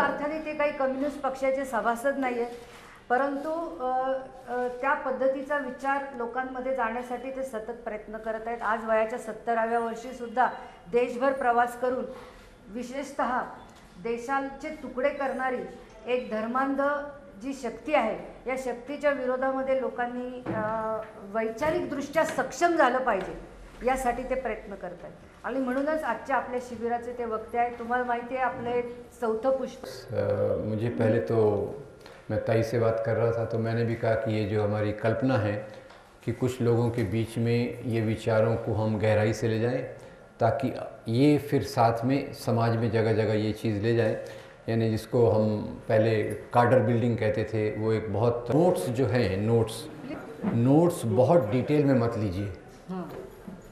अर्थाने ते काही कम्युनिस्ट पक्षाचे सभासद नाही आहेत, परंतु त्या पद्धतीचा विचार लोकांमध्ये जाण्यासाठी ते सतत प्रयत्न करत आहेत. आज वयाच्या 70व्या वर्षीसुद्धा देशभर प्रवास करून विशेषतः देशाचे तुकडे करणारी एक धर्मांध जी शक्ती आहे, या शक्तीच्या विरोधामध्ये लोकांनी वैचारिकदृष्ट्या सक्षम झालं पाहिजे, यासाठी ते प्रयत्न करत आहेत. आणि म्हणूनच आजच्या आपल्या शिबिराचे ते वक्ते आहेत. तुम्हाला माहिती आहे आपले 4थं पुष्प मुझे पहले तो मैं ताई से बात कर रहा था, तो मैंने भी कहा कि ये जो हमारी कल्पना है कि कुछ लोगों के बीच में ये विचारों को हम गहराई से ले जाएं, ताकि ये फिर साथ में समाज में जगह जगह ये चीज़ ले जाएं, यानी जिसको हम पहले कार्डर बिल्डिंग कहते थे, वो एक बहुत नोट्स जो हैं नोट्स बहुत डिटेल में मत लीजिए।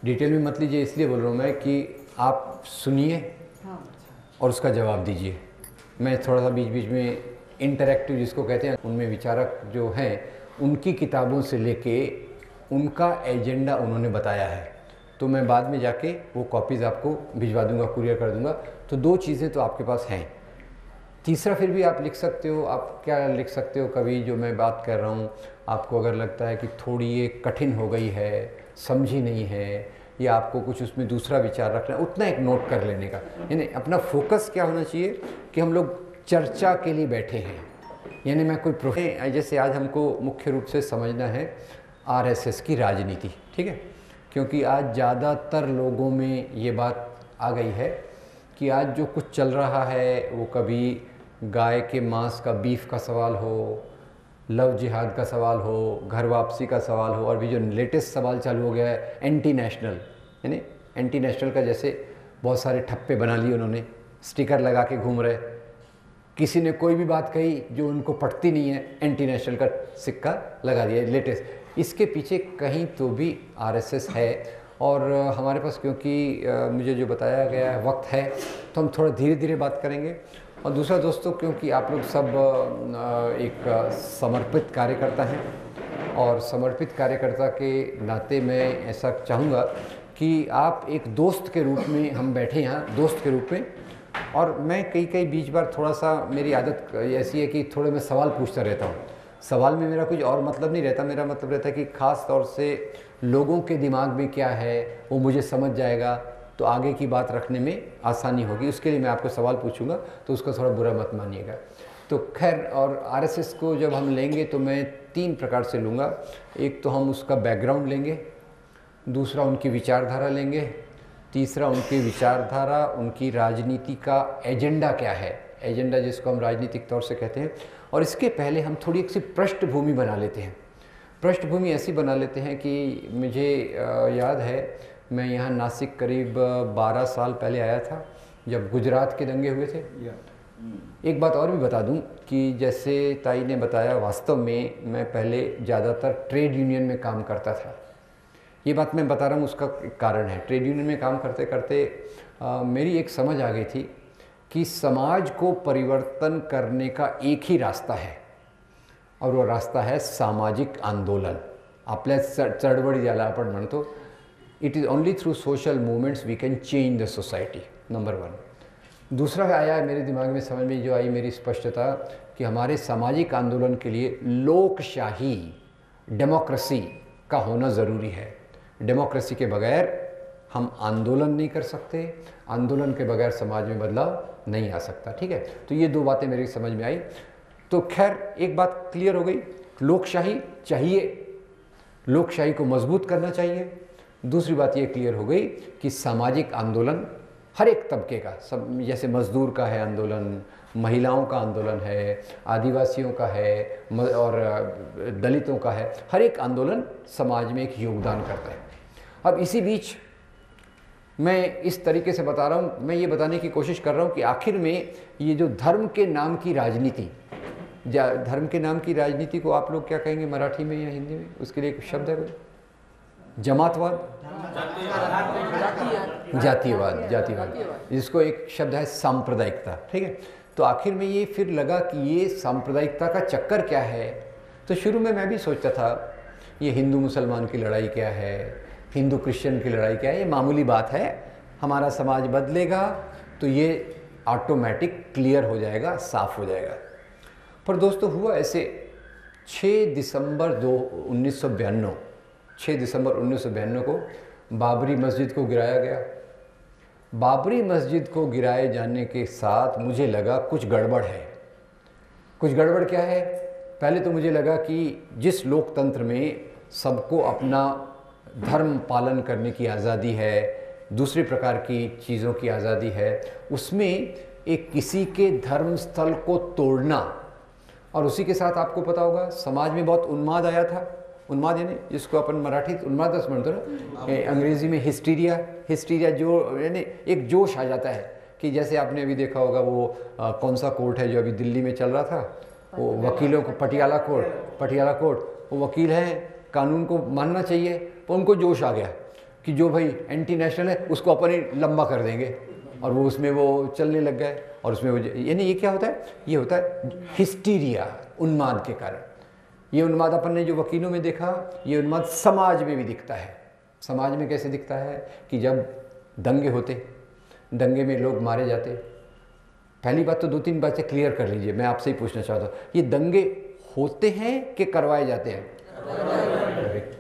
डिटेल में मत लीजिए इसलिए बोल रहा हूँ मैं कि आप सुनिए और उसका जवाब दीजिए। मैं थोड़ा सा बीच बीच में इंटरैक्टिव जिसको कहते हैं, उनमें विचारक जो हैं उनकी किताबों से लेके उनका एजेंडा उन्होंने बताया है, तो मैं बाद में जाके वो कॉपीज़ आपको भिजवा दूंगा, कुरियर कर दूंगा। तो 2 चीज़ें तो आपके पास हैं। तीसरा फिर भी आप लिख सकते हो। आप क्या लिख सकते हो, कभी जो मैं बात कर रहा हूँ आपको अगर लगता है कि थोड़ी ये कठिन हो गई है, समझी नहीं है, या आपको कुछ उसमें दूसरा विचार रखना है, उतना एक नोट कर लेने का। यानी अपना फोकस क्या होना चाहिए कि हम लोग चर्चा के लिए बैठे हैं, यानी मैं कोई जैसे आज हमको मुख्य रूप से समझना है आरएसएस की राजनीति, ठीक है, क्योंकि आज ज़्यादातर लोगों में ये बात आ गई है कि आज जो कुछ चल रहा है वो कभी गाय के मांस का, बीफ का सवाल हो, लव जिहाद का सवाल हो, घर वापसी का सवाल हो, और भी जो लेटेस्ट सवाल चालू हो गया है एंटी नेशनल, यानी एंटी नेशनल का जैसे बहुत सारे ठप्पे बना लिए उन्होंने, स्टिकर लगा के घूम रहे। किसी ने कोई भी बात कही जो उनको पटती नहीं है, एंटी नेशनल का सिक्का लगा दिया लेटेस्ट। इसके पीछे कहीं तो भी आरएसएस है। और हमारे पास क्योंकि मुझे जो बताया गया वक्त है, तो हम थोड़ा धीरे धीरे बात करेंगे। और दूसरा दोस्तों, क्योंकि आप लोग सब एक समर्पित कार्यकर्ता हैं, और समर्पित कार्यकर्ता के नाते मैं ऐसा चाहूँगा कि आप एक दोस्त के रूप में हम बैठे यहाँ, दोस्त के रूप में। और मैं कई बीच बार थोड़ा सा, मेरी आदत ऐसी है कि थोड़े मैं सवाल पूछता रहता हूँ। सवाल में मेरा कुछ और मतलब नहीं रहता, मेरा मतलब रहता है कि ख़ास तौर से लोगों के दिमाग में क्या है वो मुझे समझ जाएगा, तो आगे की बात रखने में आसानी होगी। उसके लिए मैं आपको सवाल पूछूंगा, तो उसका थोड़ा बुरा मत मानिएगा। तो खैर, और आरएसएस को जब हम लेंगे तो मैं 3 प्रकार से लूँगा। एक तो हम उसका बैकग्राउंड लेंगे, दूसरा उनकी विचारधारा लेंगे, तीसरा उनकी विचारधारा, उनकी राजनीति का एजेंडा क्या है, एजेंडा जिसको हम राजनीतिक तौर से कहते हैं। और इसके पहले हम थोड़ी एक सी पृष्ठभूमि बना लेते हैं। पृष्ठभूमि ऐसी बना लेते हैं कि मुझे याद है, मैं यहाँ नासिक करीब 12 साल पहले आया था, जब गुजरात के दंगे हुए थे। एक बात और भी बता दूं कि जैसे ताई ने बताया, वास्तव में मैं पहले ज़्यादातर ट्रेड यूनियन में काम करता था। ये बात मैं बता रहा हूँ, उसका कारण है। ट्रेड यूनियन में काम करते करते मेरी एक समझ आ गई थी कि समाज को परिवर्तन करने का एक ही रास्ता है, और वो रास्ता है सामाजिक आंदोलन। आपल्या चळवळी ज्याला आपण म्हणतो, it is only through social movements we can change the society, number 1। दूसरा आया है मेरे दिमाग में, समझ में जो आई मेरी स्पष्टता, कि हमारे सामाजिक आंदोलन के लिए लोकशाही, डेमोक्रेसी का होना ज़रूरी है। डेमोक्रेसी के बगैर हम आंदोलन नहीं कर सकते, आंदोलन के बगैर समाज में बदलाव नहीं आ सकता, ठीक है। तो ये 2 बातें मेरी समझ में आई। तो खैर, एक बात क्लियर हो गई, लोकशाही चाहिए, लोकशाही को मजबूत करना चाहिए। दूसरी बात ये क्लियर हो गई कि सामाजिक आंदोलन हर एक तबके का, सब, जैसे मजदूर का है आंदोलन, महिलाओं का आंदोलन है, आदिवासियों का है, और दलितों का है, हर एक आंदोलन समाज में एक योगदान करता है। अब इसी बीच मैं इस तरीके से बता रहा हूँ, मैं ये बताने की कोशिश कर रहा हूँ कि आखिर में ये जो धर्म के नाम की राजनीति, धर्म के नाम की राजनीति को आप लोग क्या कहेंगे मराठी में या हिंदी में? उसके लिए एक शब्द है कोई? जमातवाद, जातिवाद, जिसको एक शब्द है सांप्रदायिकता, ठीक है। तो आखिर में ये फिर लगा कि ये सांप्रदायिकता का चक्कर क्या है। तो शुरू में मैं भी सोचता था ये हिंदू मुसलमान की लड़ाई क्या है, हिंदू क्रिश्चियन की लड़ाई क्या है, ये मामूली बात है, हमारा समाज बदलेगा तो ये ऑटोमेटिक क्लियर हो जाएगा, साफ हो जाएगा। पर दोस्तों हुआ ऐसे, 6 दिसंबर 1992 6 दिसंबर 1992 को बाबरी मस्जिद को गिराया गया। बाबरी मस्जिद को गिराए जाने के साथ मुझे लगा कुछ गड़बड़ है। कुछ गड़बड़ क्या है? पहले तो मुझे लगा कि जिस लोकतंत्र में सबको अपना धर्म पालन करने की आज़ादी है, दूसरे प्रकार की चीज़ों की आज़ादी है, उसमें एक किसी के धर्म स्थल को तोड़ना, और उसी के साथ आपको पता होगा समाज में बहुत उन्माद आया था। उन्माद यानी जिसको अपन मराठी उन्माद समझते ना, अंग्रेज़ी में हिस्टीरिया जो यानी एक जोश आ जाता है कि जैसे आपने अभी देखा होगा वो कौन सा कोर्ट है जो अभी दिल्ली में चल रहा था, वो वकीलों को पटियाला कोर्ट, वो वकील हैं, कानून को मानना चाहिए, पर उनको जोश आ गया कि जो भाई एंटी नेशनल है उसको अपन ही लंबा कर देंगे, और वो उसमें वो चलने लग गए। और उसमें वो यानी ये क्या होता है? ये होता है हिस्टीरिया, उन्माद के कारण। ये उन्माद अपन ने जो वकीलों में देखा, ये उन्माद समाज में भी दिखता है। समाज में कैसे दिखता है कि जब दंगे होते, दंगे में लोग मारे जाते। पहली बात तो 2-3 बातें क्लियर कर लीजिए, मैं आपसे ही पूछना चाहता हूँ, ये दंगे होते हैं कि करवाए जाते हैं?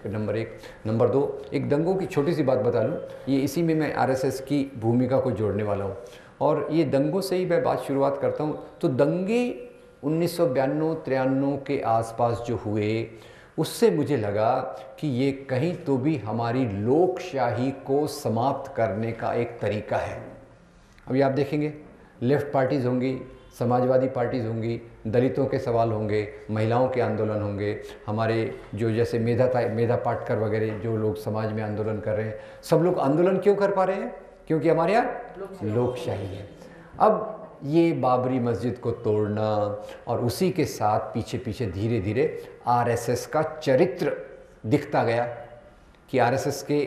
नंबर 1। नंबर 2, एक दंगों की छोटी सी बात बता लूँ, ये इसी में मैं आरएसएस की भूमिका को जोड़ने वाला हूँ, और ये दंगों से ही मैं बात शुरुआत करता हूँ। तो दंगे 1992-93 के आसपास जो हुए, उससे मुझे लगा कि ये कहीं तो भी हमारी लोकशाही को समाप्त करने का एक तरीका है। अभी आप देखेंगे लेफ्ट पार्टीज़ होंगी, समाजवादी पार्टीज़ होंगी, दलितों के सवाल होंगे, महिलाओं के आंदोलन होंगे, हमारे जो जैसे मेधा पाटकर वगैरह जो लोग समाज में आंदोलन कर रहे हैं, सब लोग आंदोलन क्यों कर पा रहे हैं? क्योंकि हमारे यहाँ लोकशाही है। अब ये बाबरी मस्जिद को तोड़ना, और उसी के साथ पीछे पीछे धीरे धीरे आरएसएस का चरित्र दिखता गया कि आरएसएस के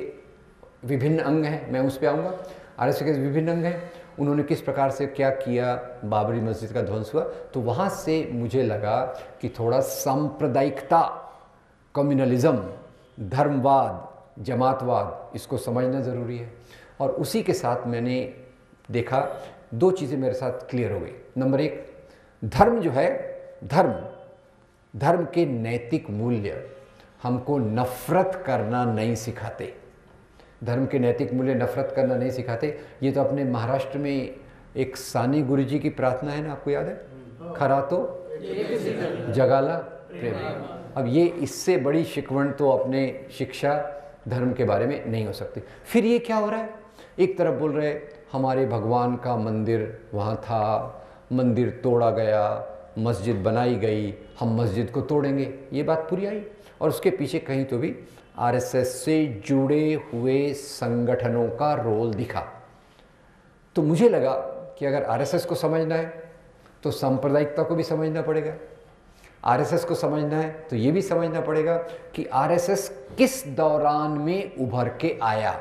विभिन्न अंग हैं, मैं उस पर आऊँगा। आरएसएस के विभिन्न अंग हैं, उन्होंने किस प्रकार से क्या किया, बाबरी मस्जिद का ध्वंस हुआ। तो वहाँ से मुझे लगा कि थोड़ा सांप्रदायिकता, कम्युनलिज्म, धर्मवाद, जमातवाद, इसको समझना ज़रूरी है। और उसी के साथ मैंने देखा 2 चीज़ें मेरे साथ क्लियर हो गई। नंबर 1, धर्म जो है, धर्म के नैतिक मूल्य हमको नफ़रत करना नहीं सिखाते। धर्म के नैतिक मूल्य नफ़रत करना नहीं सिखाते। ये तो अपने महाराष्ट्र में एक सानी गुरुजी की प्रार्थना है ना, आपको याद है? खरा तो जगाला प्रेम। अब ये इससे बड़ी शिकवण तो अपने शिक्षा धर्म के बारे में नहीं हो सकती। फिर ये क्या हो रहा है? एक तरफ बोल रहे हमारे भगवान का मंदिर वहाँ था, मंदिर तोड़ा गया, मस्जिद बनाई गई, हम मस्जिद को तोड़ेंगे, ये बात पूरी आई। और उसके पीछे कहीं तो भी आरएसएस से जुड़े हुए संगठनों का रोल दिखा। तो मुझे लगा कि अगर आरएसएस को समझना है तो सांप्रदायिकता को भी समझना पड़ेगा, आरएसएस को समझना है तो ये भी समझना पड़ेगा कि आरएसएस किस दौरान में उभर के आया,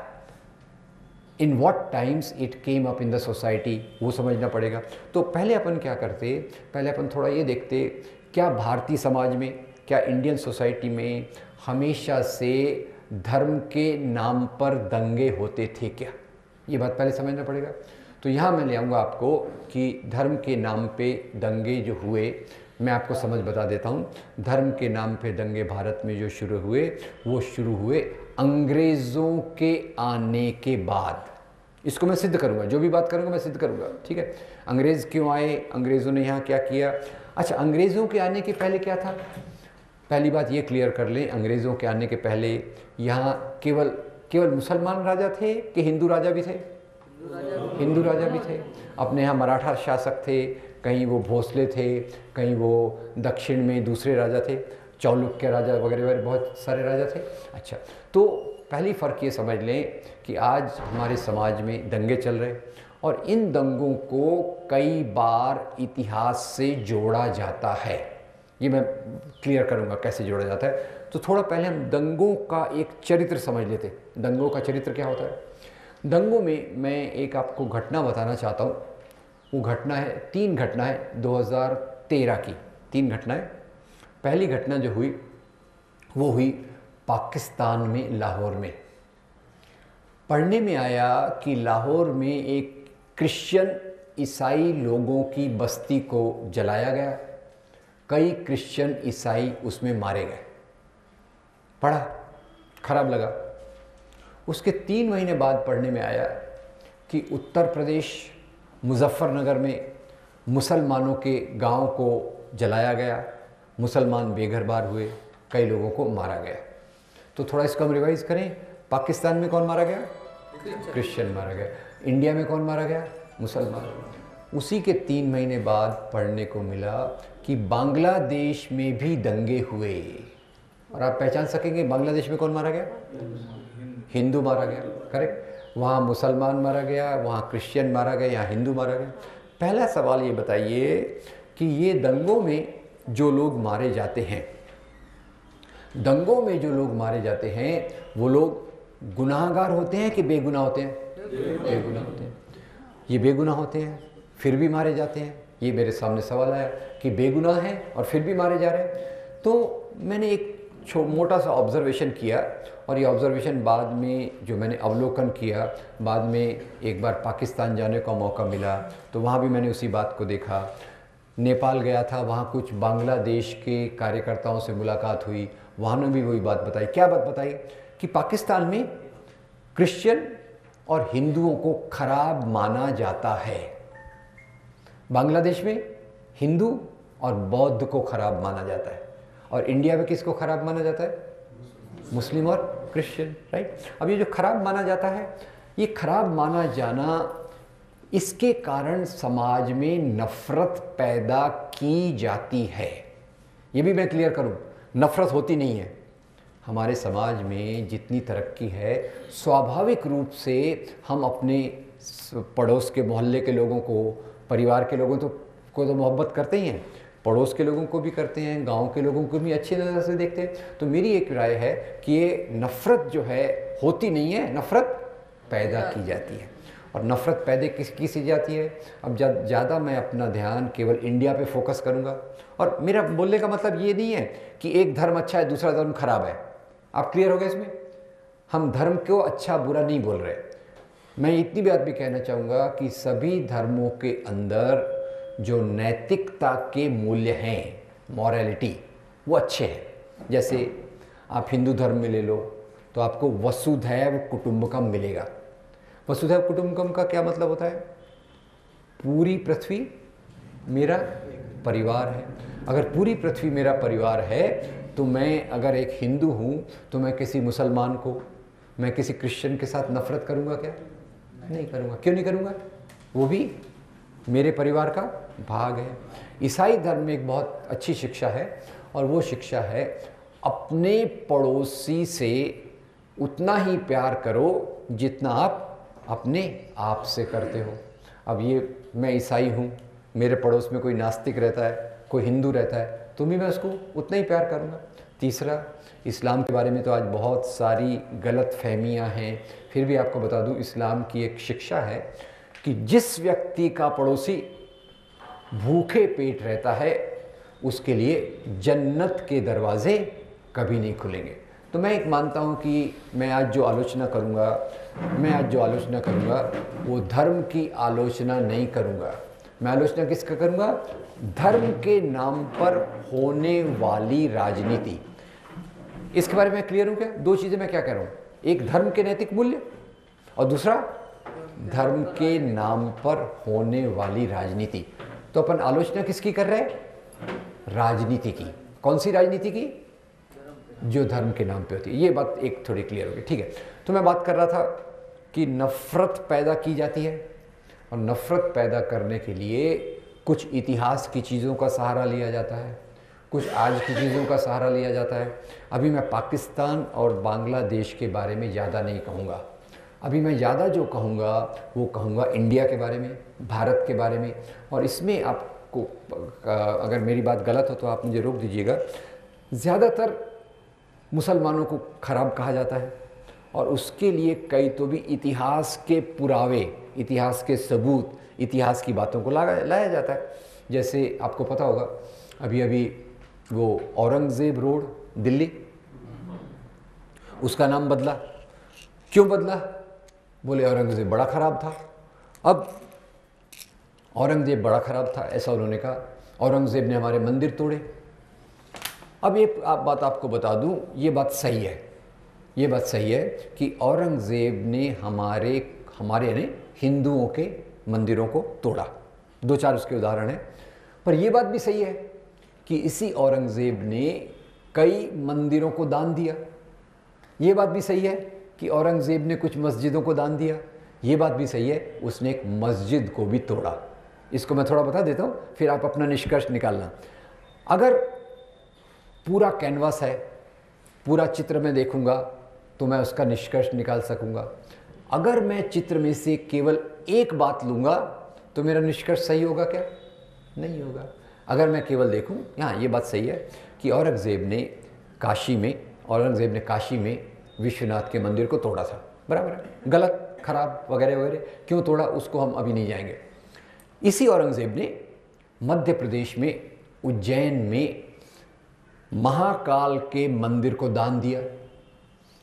in what times it came up in the society, वो समझना पड़ेगा। तो पहले अपन क्या करते, पहले अपन थोड़ा ये देखते, क्या भारतीय समाज में, क्या इंडियन सोसाइटी में हमेशा से धर्म के नाम पर दंगे होते थे क्या? ये बात पहले समझना पड़ेगा। तो यहाँ मैं ले आऊँगा आपको कि धर्म के नाम पे दंगे जो हुए, मैं आपको समझ बता देता हूँ। धर्म के नाम पे दंगे भारत में जो शुरू हुए, वो शुरू हुए अंग्रेज़ों के आने के बाद। इसको मैं सिद्ध करूँगा, जो भी बात करूँगा मैं सिद्ध करूँगा, ठीक है? अंग्रेज़ क्यों आए, अंग्रेज़ों ने यहाँ क्या किया। अच्छा, अंग्रेज़ों के आने के पहले क्या था? पहली बात ये क्लियर कर लें, अंग्रेज़ों के आने के पहले यहाँ केवल मुसलमान राजा थे कि हिंदू राजा भी थे? हिंदू राजा भी थे। अपने यहाँ मराठा शासक थे, कहीं वो भोसले थे, कहीं वो दक्षिण में दूसरे राजा थे, चालुक्य राजा वगैरह वगैरह बहुत सारे राजा थे। अच्छा, तो पहली फ़र्क ये समझ लें कि आज हमारे समाज में दंगे चल रहे, और इन दंगों को कई बार इतिहास से जोड़ा जाता है। ये मैं क्लियर करूँगा कैसे जोड़ा जाता है। तो थोड़ा पहले हम दंगों का एक चरित्र समझ लेते। दंगों का चरित्र क्या होता है? दंगों में मैं एक आपको घटना बताना चाहता हूँ। वो घटना है, 3 घटना है 2013 की, 3 घटनाएं। पहली घटना जो हुई वो हुई पाकिस्तान में, लाहौर में। पढ़ने में आया कि लाहौर में एक क्रिश्चियन ईसाई लोगों की बस्ती को जलाया गया, कई क्रिश्चियन ईसाई उसमें मारे गए। पढ़ा, खराब लगा। उसके 3 महीने बाद पढ़ने में आया कि उत्तर प्रदेश मुजफ्फरनगर में मुसलमानों के गांव को जलाया गया, मुसलमान बेघर-बार हुए, कई लोगों को मारा गया। तो थोड़ा इसको हम रिवाइज करें। पाकिस्तान में कौन मारा गया? क्रिश्चियन मारा गया। इंडिया में कौन मारा गया? मुसलमान। उसी के 3 महीने बाद पढ़ने को मिला कि बांग्लादेश में भी दंगे हुए। और आप पहचान सकेंगे बांग्लादेश में कौन मारा गया? हिंदू मारा गया। करेक्ट। वहाँ मुसलमान मारा गया, वहाँ क्रिश्चियन मारा गया, यहाँ हिंदू मारा गया। पहला सवाल ये बताइए कि ये दंगों में जो लोग मारे जाते हैं, दंगों में जो लोग मारे जाते हैं, वो लोग गुनाहगार होते हैं कि बेगुनाह होते हैं? बेगुनाह होते हैं। ये बेगुनाह होते हैं फिर भी मारे जाते हैं। ये मेरे सामने सवाल आया कि बेगुनाह हैं और फिर भी मारे जा रहे हैं। तो मैंने एक मोटा सा ऑब्जर्वेशन किया, और ये ऑब्जर्वेशन बाद में जो मैंने अवलोकन किया, बाद में एक बार पाकिस्तान जाने का मौका मिला तो वहाँ भी मैंने उसी बात को देखा। नेपाल गया था, वहाँ कुछ बांग्लादेश के कार्यकर्ताओं से मुलाकात हुई, वहाँ ने भी वही बात बताई। क्या बात बताई? कि पाकिस्तान में क्रिश्चियन और हिंदुओं को खराब माना जाता है, बांग्लादेश में हिंदू और बौद्ध को खराब माना जाता है, और इंडिया में किसको खराब माना जाता है? मुस्लिम और क्रिश्चियन। राइट। अब ये जो खराब माना जाता है, ये खराब माना जाना, इसके कारण समाज में नफरत पैदा की जाती है। ये भी मैं क्लियर करूं, नफरत होती नहीं है। हमारे समाज में जितनी तरक्की है, स्वाभाविक रूप से हम अपने पड़ोस के मोहल्ले के लोगों को, परिवार के लोगों को तो मोहब्बत करते ही हैं, पड़ोस के लोगों को भी करते हैं, गांव के लोगों को भी अच्छी नज़र से देखते हैं। तो मेरी एक राय है कि ये नफ़रत जो है होती नहीं है, नफ़रत पैदा की जाती है। और नफ़रत पैदा किस से जाती है? अब ज़्यादा मैं अपना ध्यान केवल इंडिया पे फोकस करूँगा, और मेरा बोलने का मतलब ये नहीं है कि एक धर्म अच्छा है दूसरा धर्म खराब है। आप क्लियर हो गए इसमें? हम धर्म को अच्छा बुरा नहीं बोल रहे। मैं इतनी बात भी कहना चाहूँगा कि सभी धर्मों के अंदर जो नैतिकता के मूल्य हैं, मॉरलिटी, वो अच्छे हैं। जैसे आप हिंदू धर्म में ले लो तो आपको वसुधैव कुटुंबकम मिलेगा। वसुधैव कुटुंबकम का क्या मतलब होता है? पूरी पृथ्वी मेरा परिवार है। अगर पूरी पृथ्वी मेरा परिवार है तो मैं अगर एक हिंदू हूँ तो मैं किसी मुसलमान को, मैं किसी क्रिश्चियन के साथ नफ़रत करूँगा क्या? नहीं करूँगा। क्यों नहीं करूँगा? वो भी मेरे परिवार का भाग है। ईसाई धर्म में एक बहुत अच्छी शिक्षा है, और वो शिक्षा है अपने पड़ोसी से उतना ही प्यार करो जितना आप अपने आप से करते हो। अब ये मैं ईसाई हूँ, मेरे पड़ोस में कोई नास्तिक रहता है, कोई हिंदू रहता है, तो भी मैं उसको उतना ही प्यार करूँगा। तीसरा, इस्लाम के बारे में तो आज बहुत सारी गलत फहमियाँ हैं, फिर भी आपको बता दूँ, इस्लाम की एक शिक्षा है कि जिस व्यक्ति का पड़ोसी भूखे पेट रहता है उसके लिए जन्नत के दरवाजे कभी नहीं खुलेंगे। तो मैं एक मानता हूँ कि मैं आज जो आलोचना करूँगा वो धर्म की आलोचना नहीं करूँगा। मैं आलोचना किसका करूँगा? धर्म के नाम पर होने वाली राजनीति। इसके बारे में क्लियर हूँ क्या? 2 चीज़ें मैं क्या कह रहा हूँ, एक धर्म के नैतिक मूल्य और दूसरा धर्म के नाम पर होने वाली राजनीति। तो अपन आलोचना किसकी कर रहे हैं? राजनीति की। कौन सी राजनीति की? जो धर्म के नाम पे होती है। ये बात एक थोड़ी क्लियर होगी, ठीक है। तो मैं बात कर रहा था कि नफ़रत पैदा की जाती है, और नफ़रत पैदा करने के लिए कुछ इतिहास की चीज़ों का सहारा लिया जाता है, कुछ आज की चीज़ों का सहारा लिया जाता है। अभी मैं पाकिस्तान और बांग्लादेश के बारे में ज़्यादा नहीं कहूँगा। अभी मैं ज़्यादा जो कहूँगा वो कहूँगा इंडिया के बारे में, भारत के बारे में। और इसमें आपको अगर मेरी बात गलत हो तो आप मुझे रोक दीजिएगा। ज़्यादातर मुसलमानों को खराब कहा जाता है, और उसके लिए कई तो भी इतिहास के पुरावे, इतिहास के सबूत, इतिहास की बातों को लाया जाता है। जैसे आपको पता होगा अभी वो औरंगज़ेब रोड दिल्ली, उसका नाम बदला। क्यों बदला? बोले औरंगज़ेब बड़ा ख़राब था। अब औरंगज़ेब बड़ा ख़राब था, ऐसा उन्होंने कहा। औरंगज़ेब ने हमारे मंदिर तोड़े। अब ये बात आपको बता दूं, ये बात सही है, ये बात सही है कि औरंगज़ेब ने हमारे यानी हिंदुओं के मंदिरों को तोड़ा। 2-4 उसके उदाहरण हैं। पर यह बात भी सही है कि इसी औरंगज़ेब ने कई मंदिरों को दान दिया। ये बात भी सही है कि औरंगज़ेब ने कुछ मस्जिदों को दान दिया। ये बात भी सही है उसने एक मस्जिद को भी तोड़ा। इसको मैं थोड़ा बता देता हूँ, फिर आप अपना निष्कर्ष निकालना। अगर पूरा कैनवास है, पूरा चित्र में देखूंगा तो मैं उसका निष्कर्ष निकाल सकूंगा। अगर मैं चित्र में से केवल एक बात लूँगा तो मेरा निष्कर्ष सही होगा क्या? नहीं होगा। अगर मैं केवल देखूं, हाँ ये बात सही है कि औरंगज़ेब ने काशी में विश्वनाथ के मंदिर को तोड़ा था, बराबर है, गलत, खराब वगैरह वगैरह। क्यों तोड़ा उसको हम अभी नहीं जाएंगे। इसी औरंगज़ेब ने मध्य प्रदेश में उज्जैन में महाकाल के मंदिर को दान दिया।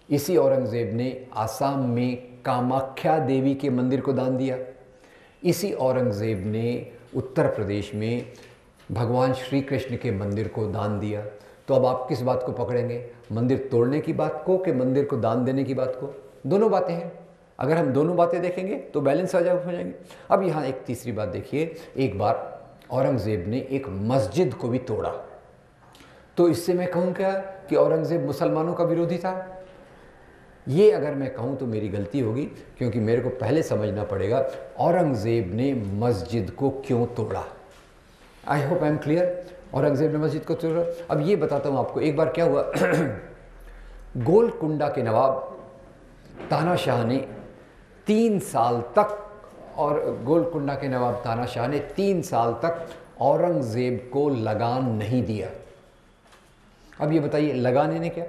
इसी औरंगज़ेब ने आसाम में कामाख्या देवी के मंदिर को दान दिया। इसी औरंगज़ेब ने उत्तर प्रदेश में भगवान श्री कृष्ण के मंदिर को दान दिया। तो अब आप किस बात को पकड़ेंगे, मंदिर तोड़ने की बात को कि मंदिर को दान देने की बात को? दोनों बातें हैं। अगर हम दोनों बातें देखेंगे तो बैलेंस हो जाएंगे। अब यहाँ एक तीसरी बात देखिए, एक बार औरंगज़ेब ने एक मस्जिद को भी तोड़ा। तो इससे मैं कहूँ क्या कि औरंगज़ेब मुसलमानों का विरोधी था? ये अगर मैं कहूँ तो मेरी गलती होगी, क्योंकि मेरे को पहले समझना पड़ेगा औरंगज़ेब ने मस्जिद को क्यों तोड़ा। I hope I am clear. Aurangzeb ने मस्जिद को तोड़ा। अब ये बताता हूँ आपको, एक बार क्या हुआ गोलकुंडा के नवाब तानाशाह ने 3 साल तक, और गोलकुंडा के नवाब तानाशाह ने 3 साल तक औरंगज़ेब को लगान नहीं दिया। अब ये बताइए लगाने ने क्या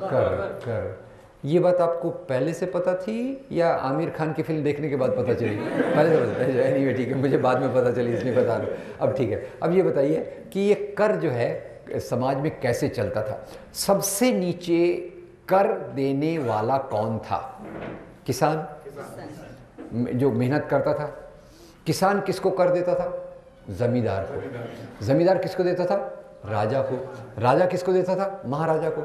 कर ये बात आपको पहले से पता थी या आमिर खान की फिल्म देखने के बाद पता चली? पहले से पता था। नहीं ठीक है, मुझे बाद में पता चली इसलिए बता रहा हूँ। अब ठीक है, अब ये बताइए कि ये कर जो है समाज में कैसे चलता था। सबसे नीचे कर देने वाला कौन था? किसान, जो मेहनत करता था। किसान किसको कर देता था? जमींदार को। जमींदार किसको देता था? राजा को। राजा किसको देता था? महाराजा को।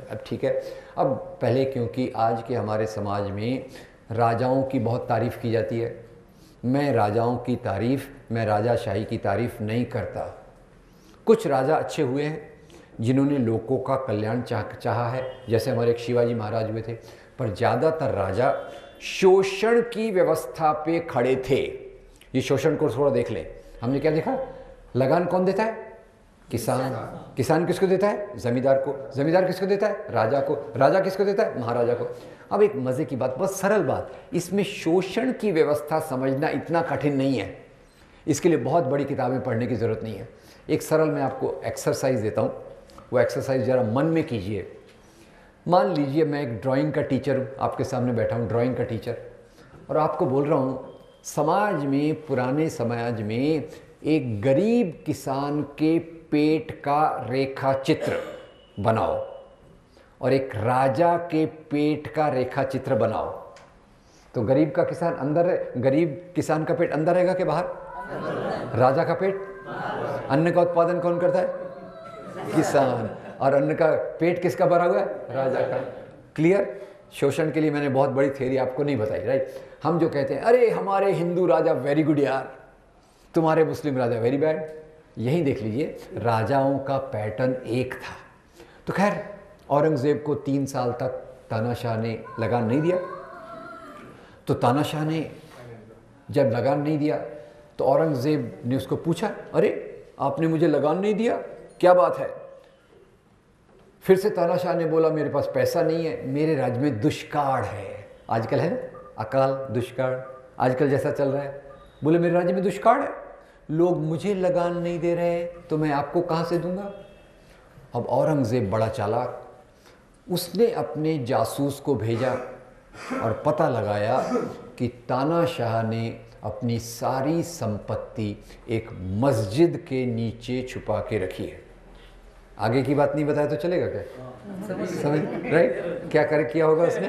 अब ठीक है, अब पहले क्योंकि आज के हमारे समाज में राजाओं की बहुत तारीफ़ की जाती है, मैं राजाशाही की तारीफ़ नहीं करता। कुछ राजा अच्छे हुए हैं जिन्होंने लोगों का कल्याण चाहा है, जैसे हमारे एक शिवाजी महाराज हुए थे। पर ज़्यादातर राजा शोषण की व्यवस्था पे खड़े थे। ये शोषण को थोड़ा देख लें। हमने क्या देखा? लगान कौन देता है? किसान। किसान किसको देता है? जमींदार को। जमींदार किसको देता है? राजा को। राजा किसको देता है? महाराजा को। अब एक मज़े की बात, बहुत सरल बात, इसमें शोषण की व्यवस्था समझना इतना कठिन नहीं है। इसके लिए बहुत बड़ी किताबें पढ़ने की ज़रूरत नहीं है। एक सरल मैं आपको एक्सरसाइज देता हूँ, वो एक्सरसाइज ज़रा मन में कीजिए। मान लीजिए मैं एक ड्राइंग का टीचर हूँ, आपके सामने बैठा हूँ ड्राइंग का टीचर, और आपको बोल रहा हूँ समाज में, पुराने समाज में एक गरीब किसान के पेट का रेखा चित्र बनाओ और एक राजा के पेट का रेखा चित्र बनाओ। तो गरीब किसान का पेट अंदर रहेगा कि बाहर? राजा का पेट? अन्न का उत्पादन कौन करता है? किसान। और अन्न का पेट किसका भरा हुआ है? राजा का। क्लियर? शोषण के लिए मैंने बहुत बड़ी थ्योरी आपको नहीं बताई, राइट? हम जो कहते हैं अरे हमारे हिंदू राजा वेरी गुड यार, तुम्हारे मुस्लिम राजा वेरी बैड, यही देख लीजिए राजाओं का पैटर्न एक था। तो खैर औरंगज़ेब को 3 साल तक तानाशाह ने लगान नहीं दिया। तो तानाशाह ने जब लगान नहीं दिया तो औरंगज़ेब ने उसको पूछा, अरे आपने मुझे लगान नहीं दिया, क्या बात है? फिर से तानाशाह ने बोला मेरे पास पैसा नहीं है, मेरे राज्य में दुष्काल है। आजकल है ना अकाल, दुष्काल आजकल जैसा चल रहा है। बोले मेरे राज्य में दुष्काल है, लोग मुझे लगान नहीं दे रहे, तो मैं आपको कहाँ से दूंगा? अब औरंगज़ेब बड़ा चालाक, उसने अपने जासूस को भेजा और पता लगाया कि तानाशाह ने अपनी सारी संपत्ति एक मस्जिद के नीचे छुपा के रखी है। आगे की बात नहीं बताया तो चलेगा क्या? समझ राइट? क्या किया होगा उसने?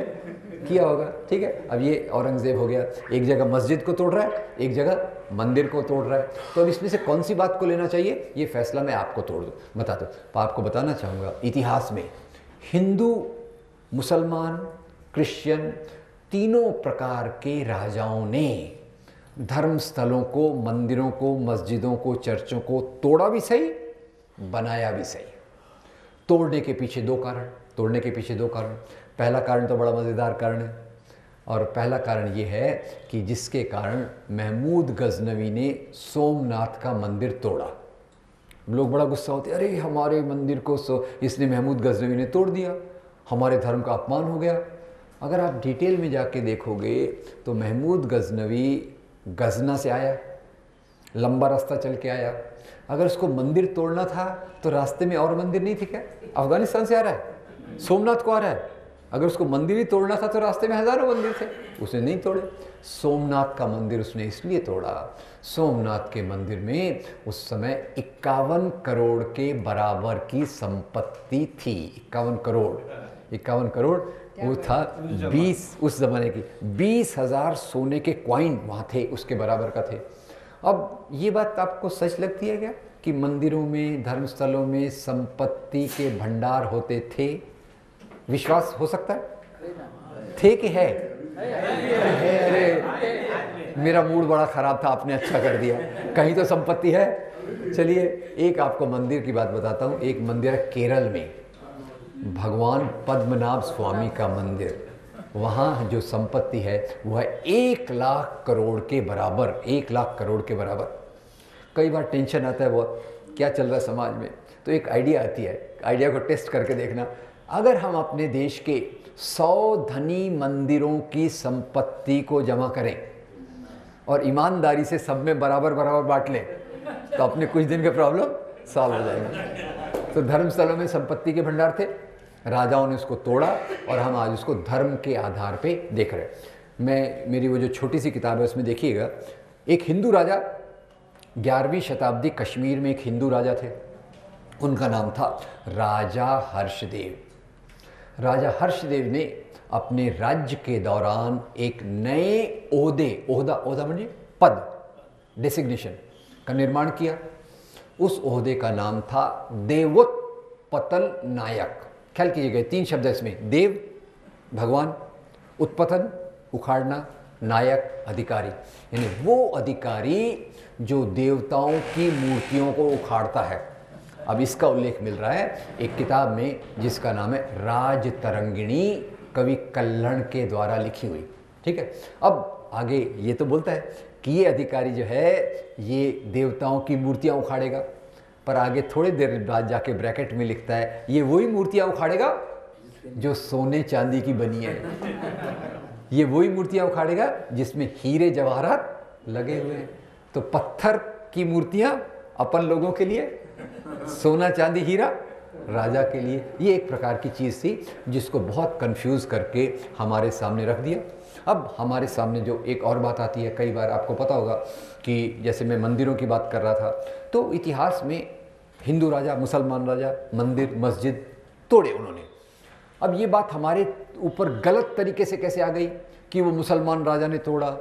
किया होगा, ठीक है। अब ये औरंगज़ेब हो गया, एक जगह मस्जिद को तोड़ रहा है, एक जगह मंदिर को तोड़ रहा है, तो अब इसमें से कौन सी बात को लेना चाहिए, ये फैसला मैं आपको बता दूँ। तो आपको बताना चाहूँगा, इतिहास में हिंदू, मुसलमान, क्रिश्चियन तीनों प्रकार के राजाओं ने धर्म स्थलों को, मंदिरों को, मस्जिदों को, चर्चों को तोड़ा भी सही, बनाया भी सही। तोड़ने के पीछे दो कारण, पहला कारण तो बड़ा मज़ेदार कारण है, और पहला कारण ये है कि जिसके कारण महमूद गजनवी ने सोमनाथ का मंदिर तोड़ा। लोग बड़ा गुस्सा होते, अरे हमारे मंदिर को इसने महमूद गजनवी ने तोड़ दिया, हमारे धर्म का अपमान हो गया। अगर आप डिटेल में जाके देखोगे तो महमूद गजनवी गजना से आया, लंबा रास्ता चल के आया। अगर उसको मंदिर तोड़ना था तो रास्ते में और मंदिर नहीं थे क्या? अफगानिस्तान से आ रहा है, सोमनाथ को आ रहा है। अगर उसको मंदिर ही तोड़ना था तो रास्ते में हज़ारों मंदिर थे, उसने नहीं तोड़े। सोमनाथ का मंदिर उसने इसलिए तोड़ा, सोमनाथ के मंदिर में उस समय 51 करोड़ के बराबर की संपत्ति थी। 51 करोड़ वो था 20 उस ज़माने की 20,000 सोने के कॉइन वहाँ थे, उसके बराबर का थे। अब ये बात आपको सच लगती है क्या कि मंदिरों में, धर्मस्थलों में संपत्ति के भंडार होते थे? विश्वास हो सकता है? थे कि है? अरे मेरा मूड बड़ा ख़राब था, आपने अच्छा कर दिया, कहीं तो संपत्ति है। चलिए एक आपको मंदिर की बात बताता हूँ। एक मंदिर है केरल में, भगवान पद्मनाभ स्वामी का मंदिर। वहाँ जो संपत्ति है वह है 1 लाख करोड़ के बराबर, 1 लाख करोड़ के बराबर। कई बार टेंशन आता है, वो क्या चल रहा है समाज में, तो एक आइडिया आती है, आइडिया को टेस्ट करके देखना। अगर हम अपने देश के 100 धनी मंदिरों की संपत्ति को जमा करें और ईमानदारी से सब में बराबर बराबर बांट लें तो अपने कुछ दिन के प्रॉब्लम सॉल्व हो जाएंगे। तो धर्मस्थलों में संपत्ति के भंडार थे, राजाओं ने उसको तोड़ा और हम आज उसको धर्म के आधार पे देख रहे हैं। मेरी वो जो छोटी सी किताब है उसमें देखिएगा, एक हिंदू राजा, 11वीं शताब्दी कश्मीर में एक हिंदू राजा थे, उनका नाम था राजा हर्षदेव। राजा हर्षदेव ने अपने राज्य के दौरान एक नए ओहदा माने पद, डेसिग्नेशन का निर्माण किया। उस ओहदे का नाम था देवोत्पतल नायक। ख्याल कीजिएगा 3 शब्द है इसमें, देव भगवान, उत्पतन उखाड़ना, नायक अधिकारी, यानी वो अधिकारी जो देवताओं की मूर्तियों को उखाड़ता है। अब इसका उल्लेख मिल रहा है एक किताब में जिसका नाम है राज तरंगिणी, कवि कल्हण के द्वारा लिखी हुई, ठीक है। अब आगे ये तो बोलता है कि ये अधिकारी जो है ये देवताओं की मूर्तियां उखाड़ेगा, पर आगे थोड़ी देर बाद जाके ब्रैकेट में लिखता है ये वही मूर्तियां उखाड़ेगा जो सोने चांदी की बनी है, ये वही मूर्तियां उखाड़ेगा जिसमें हीरे जवाहरात लगे हुए हैं। तो पत्थर की मूर्तियां अपन लोगों के लिए, सोना चांदी हीरा राजा के लिए। ये एक प्रकार की चीज़ थी जिसको बहुत कंफ्यूज करके हमारे सामने रख दिया। अब हमारे सामने जो एक और बात आती है, कई बार आपको पता होगा कि जैसे मैं मंदिरों की बात कर रहा था, तो इतिहास में हिंदू राजा, मुसलमान राजा मंदिर मस्जिद तोड़े उन्होंने। अब ये बात हमारे ऊपर गलत तरीके से कैसे आ गई कि वो मुसलमान राजा ने तोड़ा?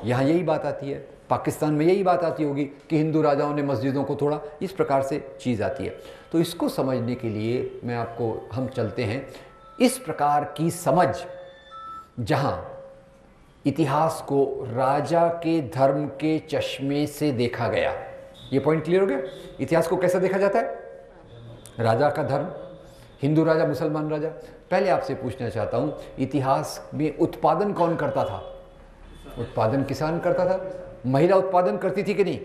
यहाँ यही बात आती है, पाकिस्तान में यही बात आती होगी कि हिंदू राजाओं ने मस्जिदों को तोड़ा, इस प्रकार से चीज़ आती है। तो इसको समझने के लिए हम चलते हैं इस प्रकार की समझ, जहाँ इतिहास को राजा के धर्म के चश्मे से देखा गया। ये पॉइंट क्लियर हो गया? इतिहास को कैसा देखा जाता है? राजा का धर्म, हिंदू राजा, मुसलमान राजा। पहले आपसे पूछना चाहता हूँ, इतिहास में उत्पादन कौन करता था? उत्पादन किसान करता था। महिला उत्पादन करती थी कि नहीं?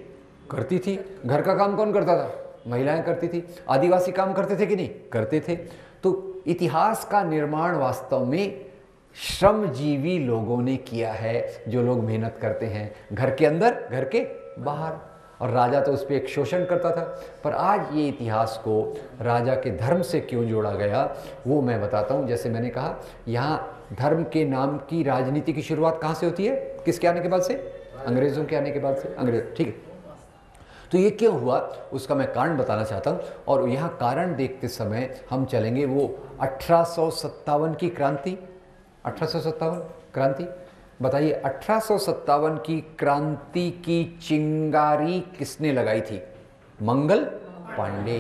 करती थी। घर का काम कौन करता था? महिलाएं करती थी। आदिवासी काम करते थे कि नहीं? करते थे। तो इतिहास का निर्माण वास्तव में श्रमजीवी लोगों ने किया है, जो लोग मेहनत करते हैं, घर के अंदर, घर के बाहर। और राजा तो उस पर एक शोषण करता था। पर आज ये इतिहास को राजा के धर्म से क्यों जोड़ा गया वो मैं बताता हूँ। जैसे मैंने कहा, यहाँ धर्म के नाम की राजनीति की शुरुआत कहाँ से होती है? किसके आने के बाद से? अंग्रेज़ों के आने के बाद से। अंग्रेज, ठीक है। तो ये क्यों हुआ उसका मैं कारण बताना चाहता हूँ। और यहाँ कारण देखते समय हम चलेंगे वो 1857 की क्रांति, 1857 क्रांति। बताइए 1857 की क्रांति की चिंगारी किसने लगाई थी? मंगल पांडे।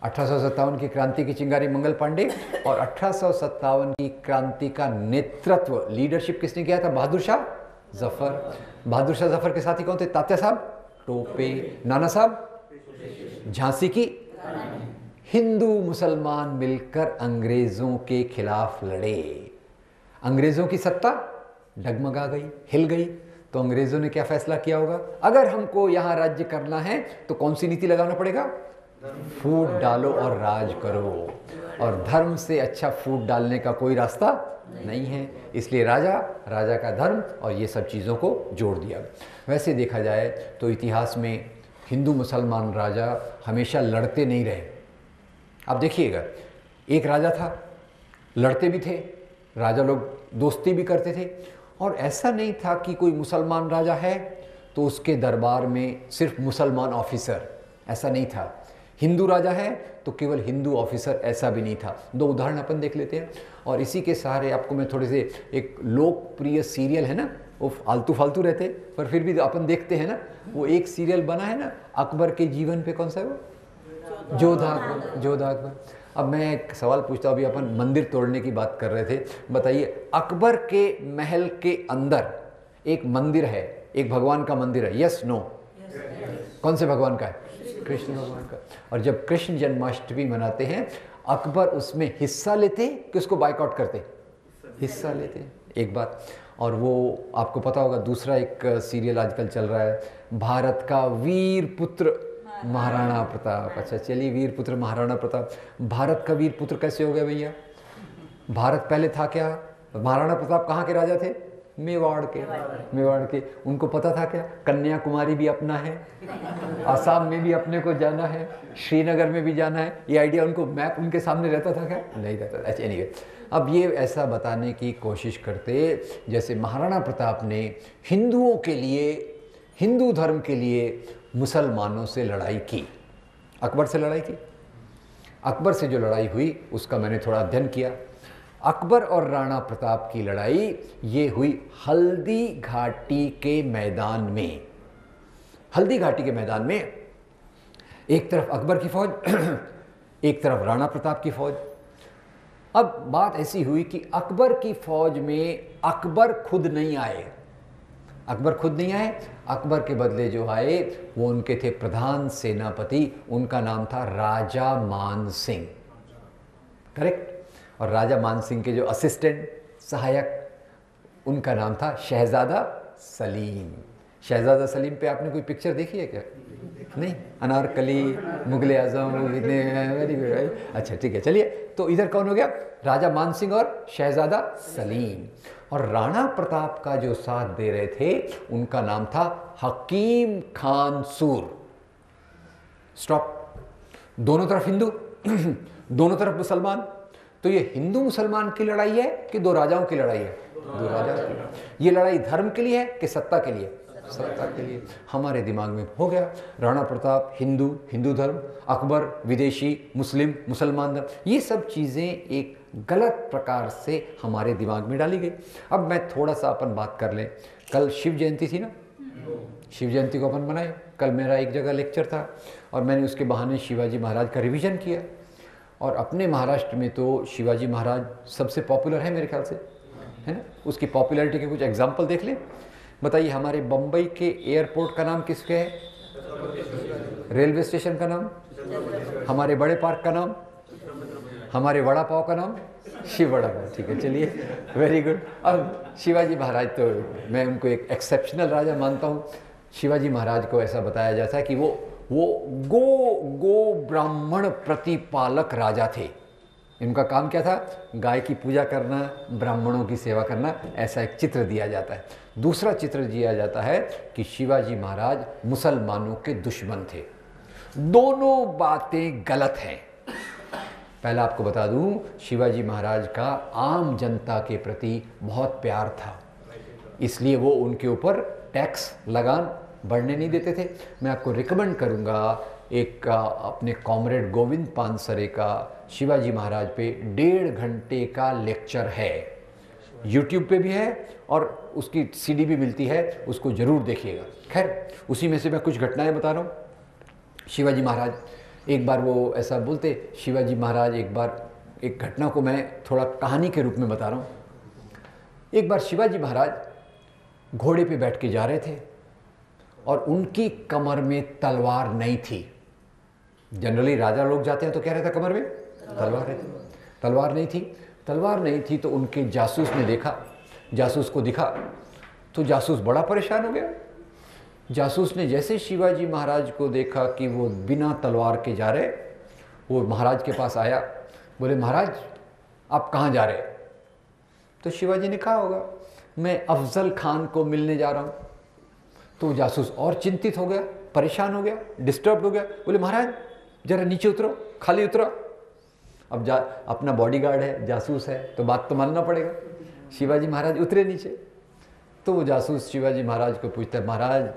1857 की क्रांति की चिंगारी मंगल पांडे, और 1857 की क्रांति का नेतृत्व, लीडरशिप किसने किया था? बहादुर शाह जफर। बहादुर शाह जफर के साथी कौन थे? तात्या साहब टोपे, नाना साहब झांसी की। हिंदू मुसलमान मिलकर अंग्रेजों के खिलाफ लड़े। अंग्रेजों की सत्ता डगमगा गई, हिल गई। तो अंग्रेजों ने क्या फैसला किया होगा? अगर हमको यहां राज्य करना है तो कौन सी नीति लगाना पड़ेगा? फूट डालो और राज करो, और धर्म से अच्छा फूट डालने का कोई रास्ता नहीं है। इसलिए राजा का धर्म और ये सब चीज़ों को जोड़ दिया। वैसे देखा जाए तो इतिहास में हिंदू मुसलमान राजा हमेशा लड़ते नहीं रहे। आप देखिएगा, एक राजा था, लड़ते भी थे, राजा लोग दोस्ती भी करते थे, और ऐसा नहीं था कि कोई मुसलमान राजा है तो उसके दरबार में सिर्फ मुसलमान ऑफिसर, ऐसा नहीं था। हिंदू राजा है तो केवल हिंदू ऑफिसर, ऐसा भी नहीं था। दो उदाहरण अपन देख लेते हैं, और इसी के सहारे आपको मैं थोड़े से, एक लोकप्रिय सीरियल है ना, वो आलतू फालतू रहते पर फिर भी अपन देखते हैं ना, वो एक सीरियल बना है ना अकबर के जीवन पे, कौन सा है वो? जोधा अकबर। अब मैं एक सवाल पूछता हूँ, अभी अपन मंदिर तोड़ने की बात कर रहे थे, बताइए अकबर के महल के अंदर एक मंदिर है, एक भगवान का मंदिर है, यस नो? कौन से भगवान का है? कृष्ण भगवान का। और जब कृष्ण जन्माष्टमी मनाते हैं, अकबर उसमें हिस्सा लेते कि उसको बाइकआउट करते? हिस्सा लेते, एक बात। और वो आपको पता होगा, दूसरा एक सीरियल आजकल चल रहा है, भारत का वीर पुत्र महाराणा प्रताप। अच्छा चलिए, वीर पुत्र महाराणा प्रताप, भारत का वीर पुत्र कैसे हो गया भैया? भारत पहले था क्या? महाराणा प्रताप कहाँ के राजा थे? मेवाड़ के। उनको पता था क्या कन्याकुमारी भी अपना है, असम में भी अपने को जाना है, श्रीनगर में भी जाना है? ये आइडिया उनको, मैप उनके सामने रहता था क्या? नहीं रहता। अच्छा एनीवे, अब ये ऐसा बताने की कोशिश करते जैसे महाराणा प्रताप ने हिंदुओं के लिए, हिंदू धर्म के लिए मुसलमानों से लड़ाई की, अकबर से लड़ाई की। अकबर से जो लड़ाई हुई उसका मैंने थोड़ा अध्ययन किया। अकबर और राणा प्रताप की लड़ाई ये हुई हल्दी घाटी के मैदान में। हल्दी घाटी के मैदान में एक तरफ अकबर की फौज, एक तरफ राणा प्रताप की फौज। अब बात ऐसी हुई कि अकबर की फौज में अकबर खुद नहीं आए, अकबर के बदले जो आए वो उनके थे प्रधान सेनापति, उनका नाम था राजा मान सिंह, करेक्ट। और राजा मान सिंह के जो असिस्टेंट, सहायक, उनका नाम था शहजादा सलीम। शहजादा सलीम पे आपने कोई पिक्चर देखी है क्या? नहीं, अनारकली, मुगले आजम, इतने, वेरी गुड। अच्छा ठीक है, चलिए, तो इधर कौन हो गया? राजा मान सिंह और शहजादा सलीम। और राणा प्रताप का जो साथ दे रहे थे उनका नाम था हकीम खान सूर। स्टॉप। दोनों तरफ हिंदू, दोनों तरफ मुसलमान। तो ये हिंदू मुसलमान की लड़ाई है कि दो राजाओं की लड़ाई है? दो राजाओं की। ये लड़ाई धर्म के लिए है कि सत्ता के लिए? सत्ता के लिए। हमारे दिमाग में हो गया राणा प्रताप हिंदू, हिंदू धर्म, अकबर विदेशी, मुस्लिम, मुसलमान धर्म, ये सब चीज़ें एक गलत प्रकार से हमारे दिमाग में डाली गई। अब मैं थोड़ा सा अपन बात कर लें, कल शिव जयंती थी ना, शिव जयंती को अपन मनाए। कल मेरा एक जगह लेक्चर था और मैंने उसके बहाने शिवाजी महाराज का रिवीजन किया। और अपने महाराष्ट्र में तो शिवाजी महाराज सबसे पॉपुलर है मेरे ख्याल से, है ना। उसकी पॉपुलैरिटी के कुछ एग्जाम्पल देख लें। बताइए, हमारे बम्बई के एयरपोर्ट का नाम किसके है? रेलवे स्टेशन का नाम? हमारे बड़े पार्क का नाम? हमारे वड़ा पाव का नाम? शिव वड़ा पाव। ठीक है, चलिए, वेरी गुड। अब शिवाजी महाराज तो मैं उनको एक एक्सेप्शनल राजा मानता हूँ। शिवाजी महाराज को ऐसा बताया जाता है कि वो गो ब्राह्मण प्रतिपालक राजा थे। इनका काम क्या था? गाय की पूजा करना, ब्राह्मणों की सेवा करना, ऐसा एक चित्र दिया जाता है। दूसरा चित्र दिया जाता है कि शिवाजी महाराज मुसलमानों के दुश्मन थे। दोनों बातें गलत हैं। पहला आपको बता दूं, शिवाजी महाराज का आम जनता के प्रति बहुत प्यार था, इसलिए वो उनके ऊपर टैक्स लगान बढ़ने नहीं देते थे। मैं आपको रिकमेंड करूंगा, एक अपने कॉमरेड गोविंद पानसरे का शिवाजी महाराज पे 1.5 घंटे का लेक्चर है। यूट्यूब पे भी है और उसकी सीडी भी मिलती है, उसको ज़रूर देखिएगा। खैर, उसी में से मैं कुछ घटनाएं बता रहा हूँ। शिवाजी महाराज एक बार वो ऐसा बोलते, शिवाजी महाराज एक बार, एक घटना को मैं थोड़ा कहानी के रूप में बता रहा हूँ। एक बार शिवाजी महाराज घोड़े पे बैठ के जा रहे थे और उनकी कमर में तलवार नहीं थी। जनरली राजा लोग जाते हैं तो क्या रहता कमर में? तलवार रहती। तलवार नहीं थी। तलवार नहीं थी तो उनके जासूस ने देखा, जासूस को दिखा, तो जासूस बड़ा परेशान हो गया। जासूस ने जैसे शिवाजी महाराज को देखा कि वो बिना तलवार के जा रहे, वो महाराज के पास आया, बोले महाराज आप कहाँ जा रहे? तो शिवाजी ने कहा होगा मैं अफजल खान को मिलने जा रहा हूँ। तो जासूस और चिंतित हो गया, परेशान हो गया, डिस्टर्ब हो गया, बोले महाराज जरा नीचे उतरो, खाली उतरो। अब अपना बॉडीगार्ड है, जासूस है, तो बात तो मानना पड़ेगा। शिवाजी महाराज उतरे नीचे, तो वो जासूस शिवाजी महाराज को पूछता है महाराज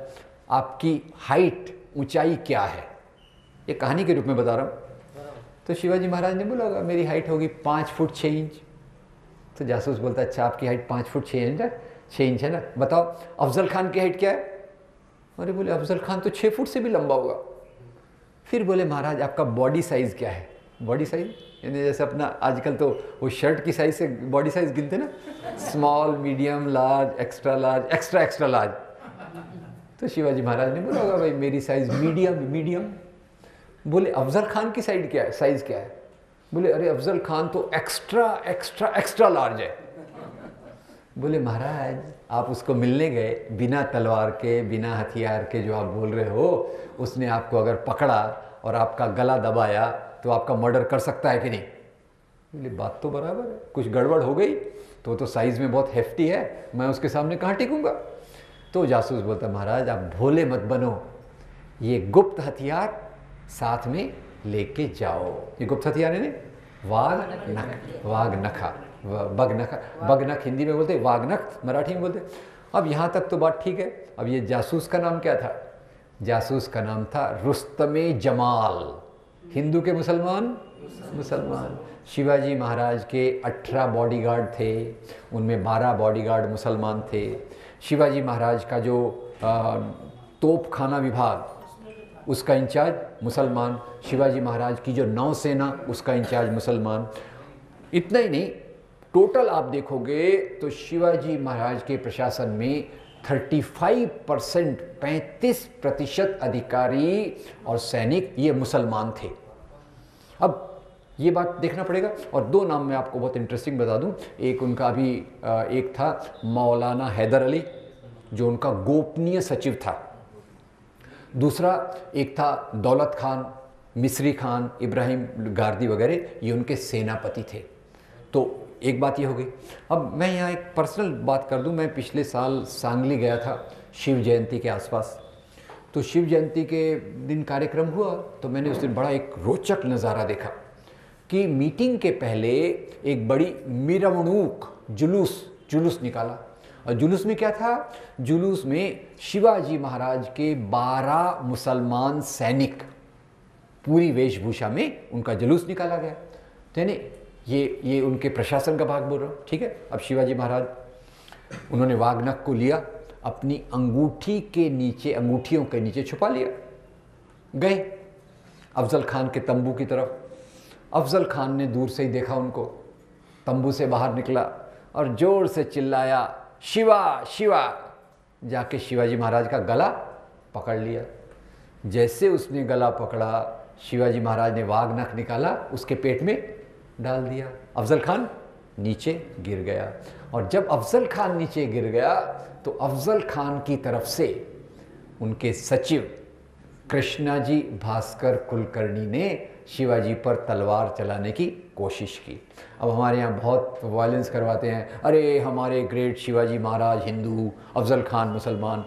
आपकी हाइट, ऊंचाई क्या है? ये कहानी के रूप में बता रहा हूँ। तो शिवाजी महाराज ने बोला होगा मेरी हाइट होगी 5 फुट 6 इंच। तो जासूस बोलता है अच्छा आपकी हाइट 5 फुट 6 इंच है ना, बताओ अफजल खान की हाइट क्या है? अरे बोले अफजल खान तो 6 फुट से भी लंबा होगा। फिर बोले महाराज आपका बॉडी साइज़ क्या है? बॉडी साइज़ यानी जैसे अपना आजकल तो वो शर्ट की साइज़ से बॉडी साइज़ गिनते ना, small, medium, large, extra large, extra large. तो शिवाजी महाराज ने बोला होगा भाई मेरी साइज़ मीडियम। बोले अफजल खान की साइज़ क्या है? बोले अरे अफजल खान तो एक्स्ट्रा लार्ज है। बोले महाराज आप उसको मिलने गए बिना तलवार के, बिना हथियार के, जो आप बोल रहे हो, उसने आपको अगर पकड़ा और आपका गला दबाया तो आपका मर्डर कर सकता है कि नहीं? बोले बात तो बराबर है, कुछ गड़बड़ हो गई तो साइज़ में बहुत हेफ्टी है, मैं उसके सामने कहाँ टिकूंगा? तो जासूस बोलता है महाराज आप भोले मत बनो, ये गुप्त हथियार साथ में लेके जाओ। ये गुप्त हथियार है बगनख हिंदी में बोलते, वागनख मुराठी में बोलते। अब यहाँ तक तो बात ठीक है। अब ये जासूस का नाम क्या था? जासूस का नाम था रुस्तमे जमाल। हिंदू के मुसलमान। शिवाजी महाराज के 18 बॉडीगार्ड थे, उनमें 12 बॉडीगार्ड मुसलमान थे। शिवाजी महाराज का जो तोपखाना विभाग उसका इंचार्ज मुसलमान, शिवाजी महाराज की जो नौसेना उसका इंचार्ज मुसलमान। इतना ही नहीं, टोटल आप देखोगे तो शिवाजी महाराज के प्रशासन में 35% अधिकारी और सैनिक ये मुसलमान थे। अब ये बात देखना पड़ेगा। और 2 नाम मैं आपको बहुत इंटरेस्टिंग बता दूं। एक उनका अभी एक था मौलाना हैदर अली जो उनका गोपनीय सचिव था। दूसरा एक था दौलत खान, मिस्री खान, इब्राहिम गारदी वगैरह, ये उनके सेनापति थे। तो एक बात ये हो गई। अब मैं यहाँ एक पर्सनल बात कर दूं। मैं पिछले साल सांगली गया था शिव जयंती के आसपास। तो शिव जयंती के दिन कार्यक्रम हुआ तो मैंने उस दिन बड़ा एक रोचक नज़ारा देखा कि मीटिंग के पहले एक बड़ी मिरवणूक जुलूस निकाला। और जुलूस में क्या था? जुलूस में शिवाजी महाराज के 12 मुसलमान सैनिक पूरी वेशभूषा में उनका जुलूस निकाला गया। तो यानी ये उनके प्रशासन का भाग बोल रहा हूँ, ठीक है। अब शिवाजी महाराज उन्होंने वागनख को लिया, अपनी अंगूठियों के नीचे छुपा लिया, गए अफजल खान के तंबू की तरफ। अफजल खान ने दूर से ही देखा उनको, तंबू से बाहर निकला और जोर से चिल्लाया शिवा शिवा, जाके शिवाजी महाराज का गला पकड़ लिया। जैसे उसने गला पकड़ा, शिवाजी महाराज ने वागनख निकाला, उसके पेट में डाल दिया। अफजल खान नीचे गिर गया। और जब अफजल खान नीचे गिर गया तो अफजल खान की तरफ से उनके सचिव कृष्णाजी भास्कर कुलकर्णी ने शिवाजी पर तलवार चलाने की कोशिश की। अब हमारे यहाँ बहुत वायलेंस करवाते हैं, अरे हमारे ग्रेट शिवाजी महाराज हिंदू, अफजल खान मुसलमान।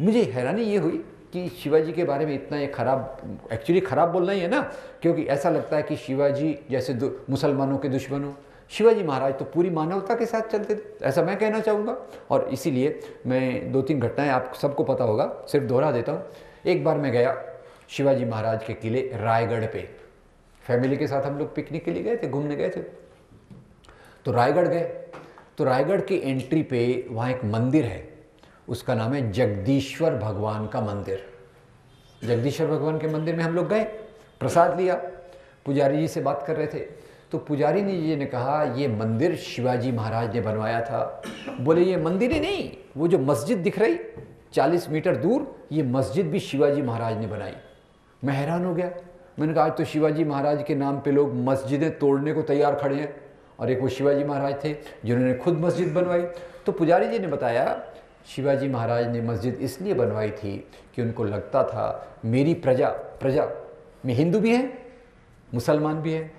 मुझे हैरानी ये हुई कि शिवाजी के बारे में इतना ये खराब, एक्चुअली ख़राब बोलना ही है ना, क्योंकि ऐसा लगता है कि शिवाजी जैसे मुसलमानों के दुश्मन हो। शिवाजी महाराज तो पूरी मानवता के साथ चलते थे, ऐसा मैं कहना चाहूँगा। और इसीलिए मैं 2-3 घटनाएं आप सबको पता होगा, सिर्फ दोहरा देता हूँ। एक बार मैं गया शिवाजी महाराज के किले रायगढ़ पे, फैमिली के साथ हम लोग पिकनिक के लिए गए थे, घूमने गए थे। तो रायगढ़ गए तो रायगढ़ की एंट्री पे वहाँ एक मंदिर है, उसका नाम है जगदीश्वर भगवान का मंदिर। जगदीश्वर भगवान के मंदिर में हम लोग गए, प्रसाद लिया, पुजारी जी से बात कर रहे थे, तो पुजारी जी ने कहा ये मंदिर शिवाजी महाराज ने बनवाया था। बोले ये मंदिर ही नहीं, वो जो मस्जिद दिख रही 40 मीटर दूर, ये मस्जिद भी शिवाजी महाराज ने बनाई। मैं हैरान हो गया, मैंने कहा आज तो शिवाजी महाराज के नाम पे लोग मस्जिदें तोड़ने को तैयार खड़े हैं, और एक वो शिवाजी महाराज थे जिन्होंने खुद मस्जिद बनवाई। तो पुजारी जी ने बताया शिवाजी महाराज ने मस्जिद इसलिए बनवाई थी कि उनको लगता था मेरी प्रजा में हिंदू भी हैं, मुसलमान भी हैं,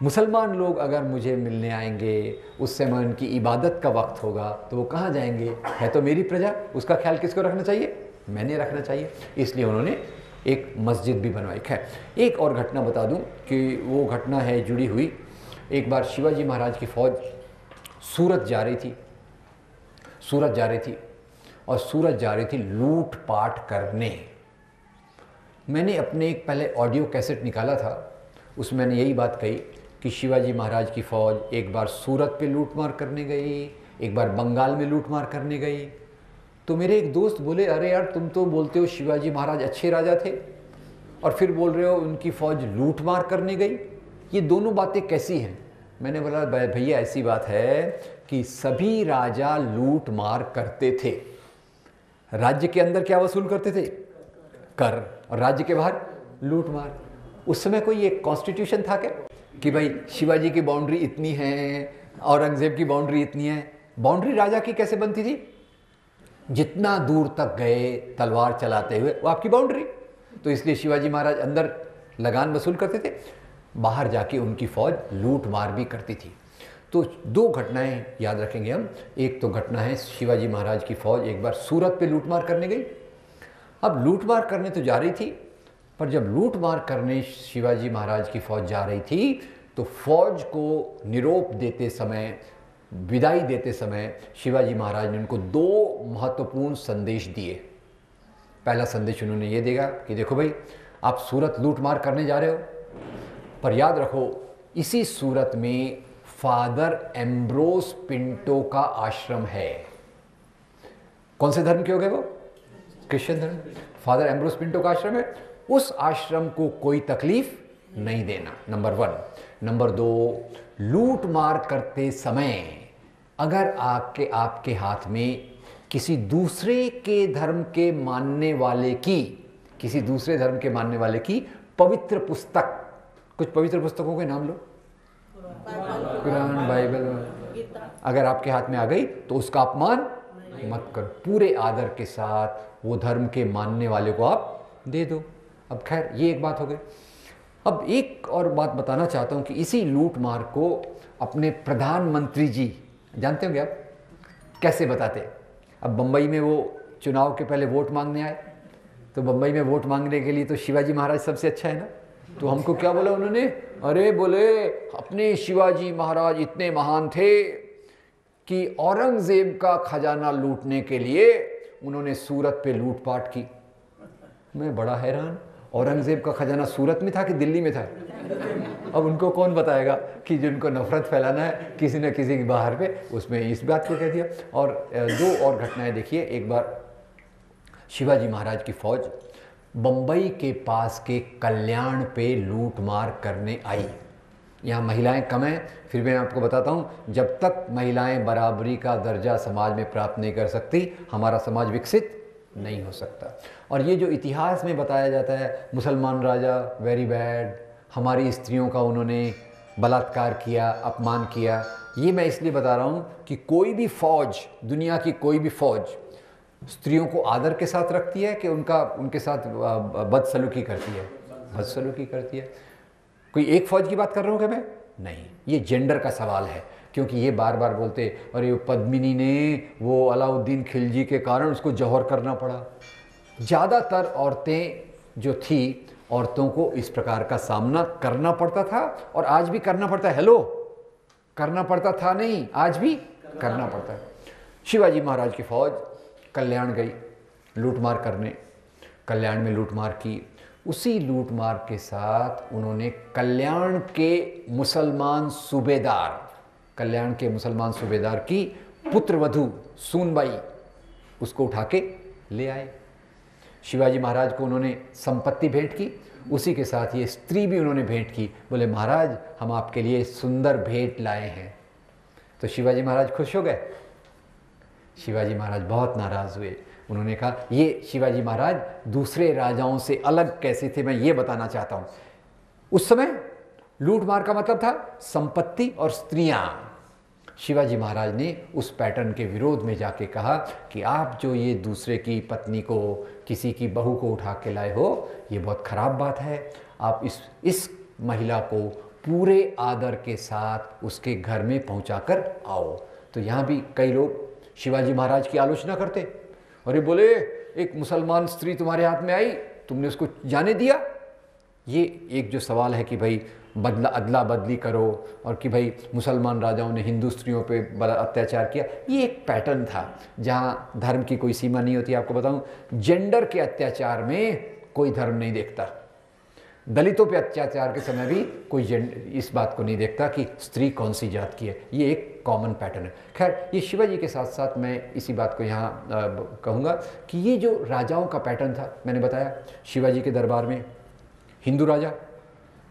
मुसलमान लोग अगर मुझे मिलने आएंगे उस समय उनकी इबादत का वक्त होगा तो वो कहाँ जाएंगे, है तो मेरी प्रजा, उसका ख्याल किसको रखना चाहिए, मैंने रखना चाहिए, इसलिए उन्होंने एक मस्जिद भी बनवाई। खैर एक और घटना बता दूं कि वो घटना है जुड़ी हुई, एक बार शिवाजी महाराज की फ़ौज सूरत जा रही थी और सूरत जा रही थी लूट पाट करने। मैंने अपने एक पहले ऑडियो कैसेट निकाला था, उसमें मैंने यही बात कही कि शिवाजी महाराज की फ़ौज एक बार सूरत पे लूटमार करने गई, एक बार बंगाल में लूटमार करने गई। तो मेरे एक दोस्त बोले अरे यार तुम तो बोलते हो शिवाजी महाराज अच्छे राजा थे और फिर बोल रहे हो उनकी फ़ौज लूटमार करने गई, ये दोनों बातें कैसी हैं। मैंने बोला भैया ऐसी बात है कि सभी राजा लूट मार करते थे। राज्य के अंदर क्या वसूल करते थे, कर, और राज्य के बाहर लूट मार। उस समय कोई एक कॉन्स्टिट्यूशन था क्या कि भाई शिवाजी की बाउंड्री इतनी है, औरंगजेब की बाउंड्री इतनी है। बाउंड्री राजा की कैसे बनती थी, जितना दूर तक गए तलवार चलाते हुए वो आपकी बाउंड्री। तो इसलिए शिवाजी महाराज अंदर लगान वसूल करते थे, बाहर जाके उनकी फ़ौज लूट मार भी करती थी। तो दो घटनाएं याद रखेंगे हम। एक तो घटना है शिवाजी महाराज की फ़ौज एक बार सूरत पे लूटमार करने गई। अब लूटमार करने तो जा रही थी, पर जब लूटमार करने शिवाजी महाराज की फ़ौज जा रही थी तो फ़ौज को निरोप देते समय, विदाई देते समय शिवाजी महाराज ने उनको दो महत्वपूर्ण संदेश दिए। पहला संदेश उन्होंने ये देगा कि देखो भाई आप सूरत लूटमार करने जा रहे हो, पर याद रखो इसी सूरत में फादर एम्ब्रोस पिंटो का आश्रम है। कौन से धर्म के हो गए वो, क्रिश्चियन धर्म। फादर एम्ब्रोस पिंटो का आश्रम है, उस आश्रम को कोई तकलीफ नहीं देना, नंबर 1। नंबर 2, लूट मार करते समय अगर आपके हाथ में किसी दूसरे के धर्म के मानने वाले की, किसी दूसरे धर्म के मानने वाले की पवित्र पुस्तक, कुछ पवित्र पुस्तकों के नाम लो, कुरान, बाइबल, अगर आपके हाथ में आ गई तो उसका अपमान मत करो, पूरे आदर के साथ वो धर्म के मानने वाले को आप दे दो। अब खैर ये एक बात हो गई। अब एक और बात बताना चाहता हूँ कि इसी लूट मार को अपने प्रधानमंत्री जी जानते होंगे आप कैसे बताते। अब बम्बई में वो चुनाव के पहले वोट मांगने आए, तो बम्बई में वोट मांगने के लिए तो शिवाजी महाराज सबसे अच्छा है ना, तो हमको क्या बोला उन्होंने, अरे बोले अपने शिवाजी महाराज इतने महान थे कि औरंगजेब का खजाना लूटने के लिए उन्होंने सूरत पे लूटपाट की। मैं बड़ा हैरान, औरंगजेब का खजाना सूरत में था कि दिल्ली में था। अब उनको कौन बताएगा कि जिनको नफरत फैलाना है किसी न किसी के बाहर पे, उसमें इस बात को कह दिया। और दो और घटनाएं देखिए। एक बार शिवाजी महाराज की फ़ौज बम्बई के पास के कल्याण पे लूट मार करने आई। यहाँ महिलाएं कम हैं, फिर भी मैं आपको बताता हूँ, जब तक महिलाएं बराबरी का दर्जा समाज में प्राप्त नहीं कर सकती हमारा समाज विकसित नहीं हो सकता। और ये जो इतिहास में बताया जाता है मुसलमान राजा वेरी बैड, हमारी स्त्रियों का उन्होंने बलात्कार किया, अपमान किया, ये मैं इसलिए बता रहा हूँ कि कोई भी फ़ौज, दुनिया की कोई भी फ़ौज स्त्रियों को आदर के साथ रखती है कि उनके साथ बदसलूकी करती है, बदसलूकी करती है। कोई एक फ़ौज की बात कर रहा हूँ क्या मैं, नहीं, ये जेंडर का सवाल है। क्योंकि ये बार बार बोलते अरे पद्मिनी ने वो अलाउद्दीन खिलजी के कारण उसको जौहर करना पड़ा। ज़्यादातर औरतें जो थी, औरतों को इस प्रकार का सामना करना पड़ता था और आज भी करना पड़ता है। हेलो, करना पड़ता था नहीं, आज भी करना पड़ता है। शिवाजी महाराज की फ़ौज कल्याण गई लूटमार करने, कल्याण में लूटमार की। उसी लूटमार के साथ उन्होंने कल्याण के मुसलमान सूबेदार कल्याण के मुसलमान सूबेदार की पुत्रवधू सूनबाई उसको उठा के ले आए। शिवाजी महाराज को उन्होंने संपत्ति भेंट की, उसी के साथ ये स्त्री भी उन्होंने भेंट की। बोले महाराज हम आपके लिए सुंदर भेंट लाए हैं। तो शिवाजी महाराज खुश हो गए। शिवाजी महाराज बहुत नाराज़ हुए। उन्होंने कहा ये शिवाजी महाराज दूसरे राजाओं से अलग कैसे थे, मैं ये बताना चाहता हूँ। उस समय लूट मार का मतलब था संपत्ति और स्त्रियां। शिवाजी महाराज ने उस पैटर्न के विरोध में जाके कहा कि आप जो ये दूसरे की पत्नी को, किसी की बहू को उठा के लाए हो, ये बहुत ख़राब बात है। आप इस महिला को पूरे आदर के साथ उसके घर में पहुंचा कर आओ। तो यहाँ भी कई लोग शिवाजी महाराज की आलोचना करते, अरे बोले एक मुसलमान स्त्री तुम्हारे हाथ में आई, तुमने उसको जाने दिया। ये एक जो सवाल है कि भाई अदला बदली करो और कि भाई मुसलमान राजाओं ने हिंदू स्त्रियों पे बड़ा अत्याचार किया, ये एक पैटर्न था जहाँ धर्म की कोई सीमा नहीं होती। आपको बताऊँ, जेंडर के अत्याचार में कोई धर्म नहीं देखता। दलितों पे अत्याचार के समय भी कोई इस बात को नहीं देखता कि स्त्री कौन सी जात की है। ये एक कॉमन पैटर्न है। खैर, ये शिवाजी के साथ साथ मैं इसी बात को यहाँ कहूँगा कि ये जो राजाओं का पैटर्न था, मैंने बताया शिवाजी के दरबार में हिंदू राजा,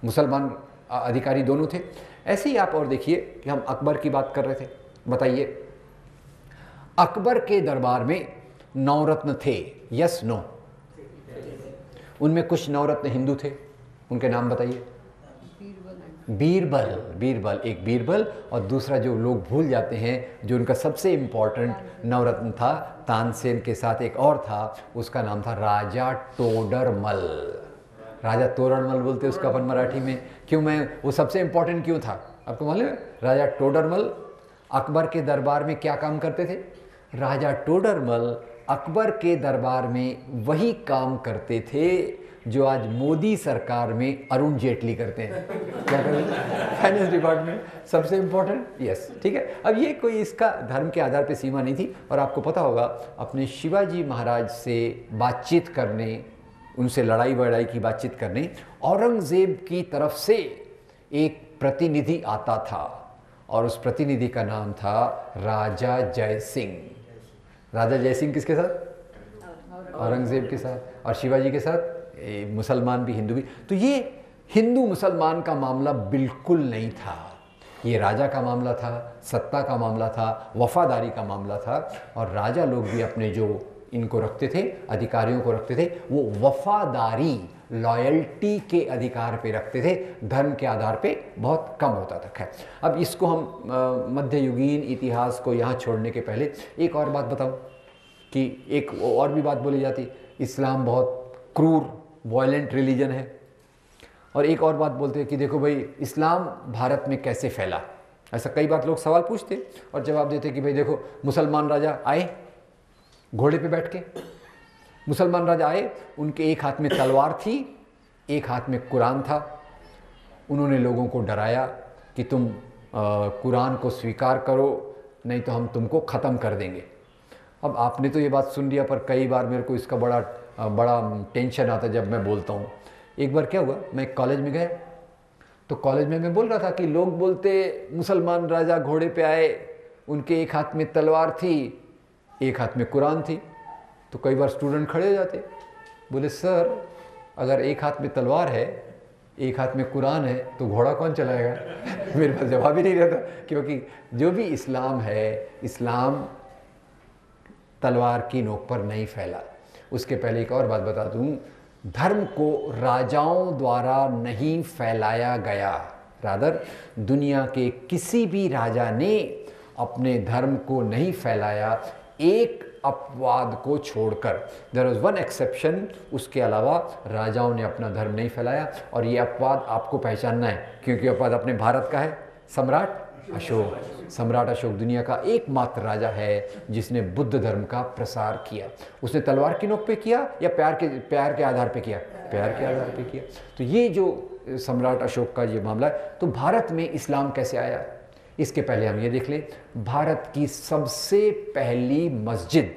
मुसलमान अधिकारी दोनों थे। ऐसे ही आप और देखिए कि हम अकबर की बात कर रहे थे। बताइए, अकबर के दरबार में नवरत्न थे, यस नो? उनमें कुछ नवरत्न हिंदू थे, उनके नाम बताइए। बीरबल, एक बीरबल, और दूसरा जो लोग भूल जाते हैं, जो उनका सबसे इम्पोर्टेंट नवरत्न था, तानसेन के साथ एक और था, उसका नाम था राजा टोडरमल। राजा तोरणमल बोलते उसका अपन मराठी में। क्यों, मैं वो सबसे इम्पोर्टेंट क्यों था आपको मालूम है? राजा टोडरमल अकबर के दरबार में क्या काम करते थे? राजा टोडरमल अकबर के दरबार में वही काम करते थे जो आज मोदी सरकार में अरुण जेटली करते हैं। क्या करते हैं? फाइनेंस डिपार्टमेंट, सबसे इम्पोर्टेंट। यस, ठीक है। अब ये कोई इसका धर्म के आधार पे सीमा नहीं थी। और आपको पता होगा, अपने शिवाजी महाराज से बातचीत करने, उनसे लड़ाई वड़ाई की बातचीत करने औरंगज़ेब की तरफ से एक प्रतिनिधि आता था, और उस प्रतिनिधि का नाम था राजा जय सिंह। राजा जय सिंह किसके साथ? औरंगज़ेब के साथ। और शिवाजी के साथ मुसलमान भी, हिंदू भी। तो ये हिंदू मुसलमान का मामला बिल्कुल नहीं था, ये राजा का मामला था, सत्ता का मामला था, वफादारी का मामला था। और राजा लोग भी अपने जो इनको रखते थे, अधिकारियों को रखते थे, वो वफादारी, लॉयल्टी के अधिकार पे रखते थे, धर्म के आधार पे बहुत कम होता था। खैर, अब इसको हम मध्ययुगीन इतिहास को यहाँ छोड़ने के पहले एक और बात बताऊँ कि एक और भी बात बोली जाती, इस्लाम बहुत क्रूर वायलेंट रिलीजन है। और एक और बात बोलते हैं कि देखो भाई इस्लाम भारत में कैसे फैला। ऐसा कई बार लोग सवाल पूछते और जवाब देते कि भाई देखो, मुसलमान राजा आए घोड़े पे बैठ के, मुसलमान राजा आए, उनके एक हाथ में तलवार थी, एक हाथ में कुरान था। उन्होंने लोगों को डराया कि तुम कुरान को स्वीकार करो, नहीं तो हम तुमको ख़त्म कर देंगे। अब आपने तो ये बात सुन लिया, पर कई बार मेरे को इसका बड़ा टेंशन आता जब मैं बोलता हूँ। एक बार क्या हुआ, मैं कॉलेज में गया, तो कॉलेज में मैं बोल रहा था कि लोग बोलते मुसलमान राजा घोड़े पे आए, उनके एक हाथ में तलवार थी, एक हाथ में कुरान थी। तो कई बार स्टूडेंट खड़े हो जाते, बोले सर अगर एक हाथ में तलवार है, एक हाथ में कुरान है, तो घोड़ा कौन चलाएगा? मेरे पास जवाब ही नहीं रहता, क्योंकि जो भी इस्लाम है, इस्लाम तलवार की नोक पर नहीं फैला। उसके पहले एक और बात बता दूं, धर्म को राजाओं द्वारा नहीं फैलाया गया। रादर दुनिया के किसी भी राजा ने अपने धर्म को नहीं फैलाया, एक अपवाद को छोड़कर। देयर वाज वन एक्सेप्शन, उसके अलावा राजाओं ने अपना धर्म नहीं फैलाया। और ये अपवाद आपको पहचानना है, क्योंकि अपवाद अपने भारत का है, सम्राट अशोक। सम्राट अशोक दुनिया का एकमात्र राजा है जिसने बुद्ध धर्म का प्रसार किया। उसने तलवार की नोक पे किया या प्यार के आधार पे किया? प्यार के आधार पे किया। तो ये जो सम्राट अशोक का ये मामला है। तो भारत में इस्लाम कैसे आया, इसके पहले हम ये देख लें, भारत की सबसे पहली मस्जिद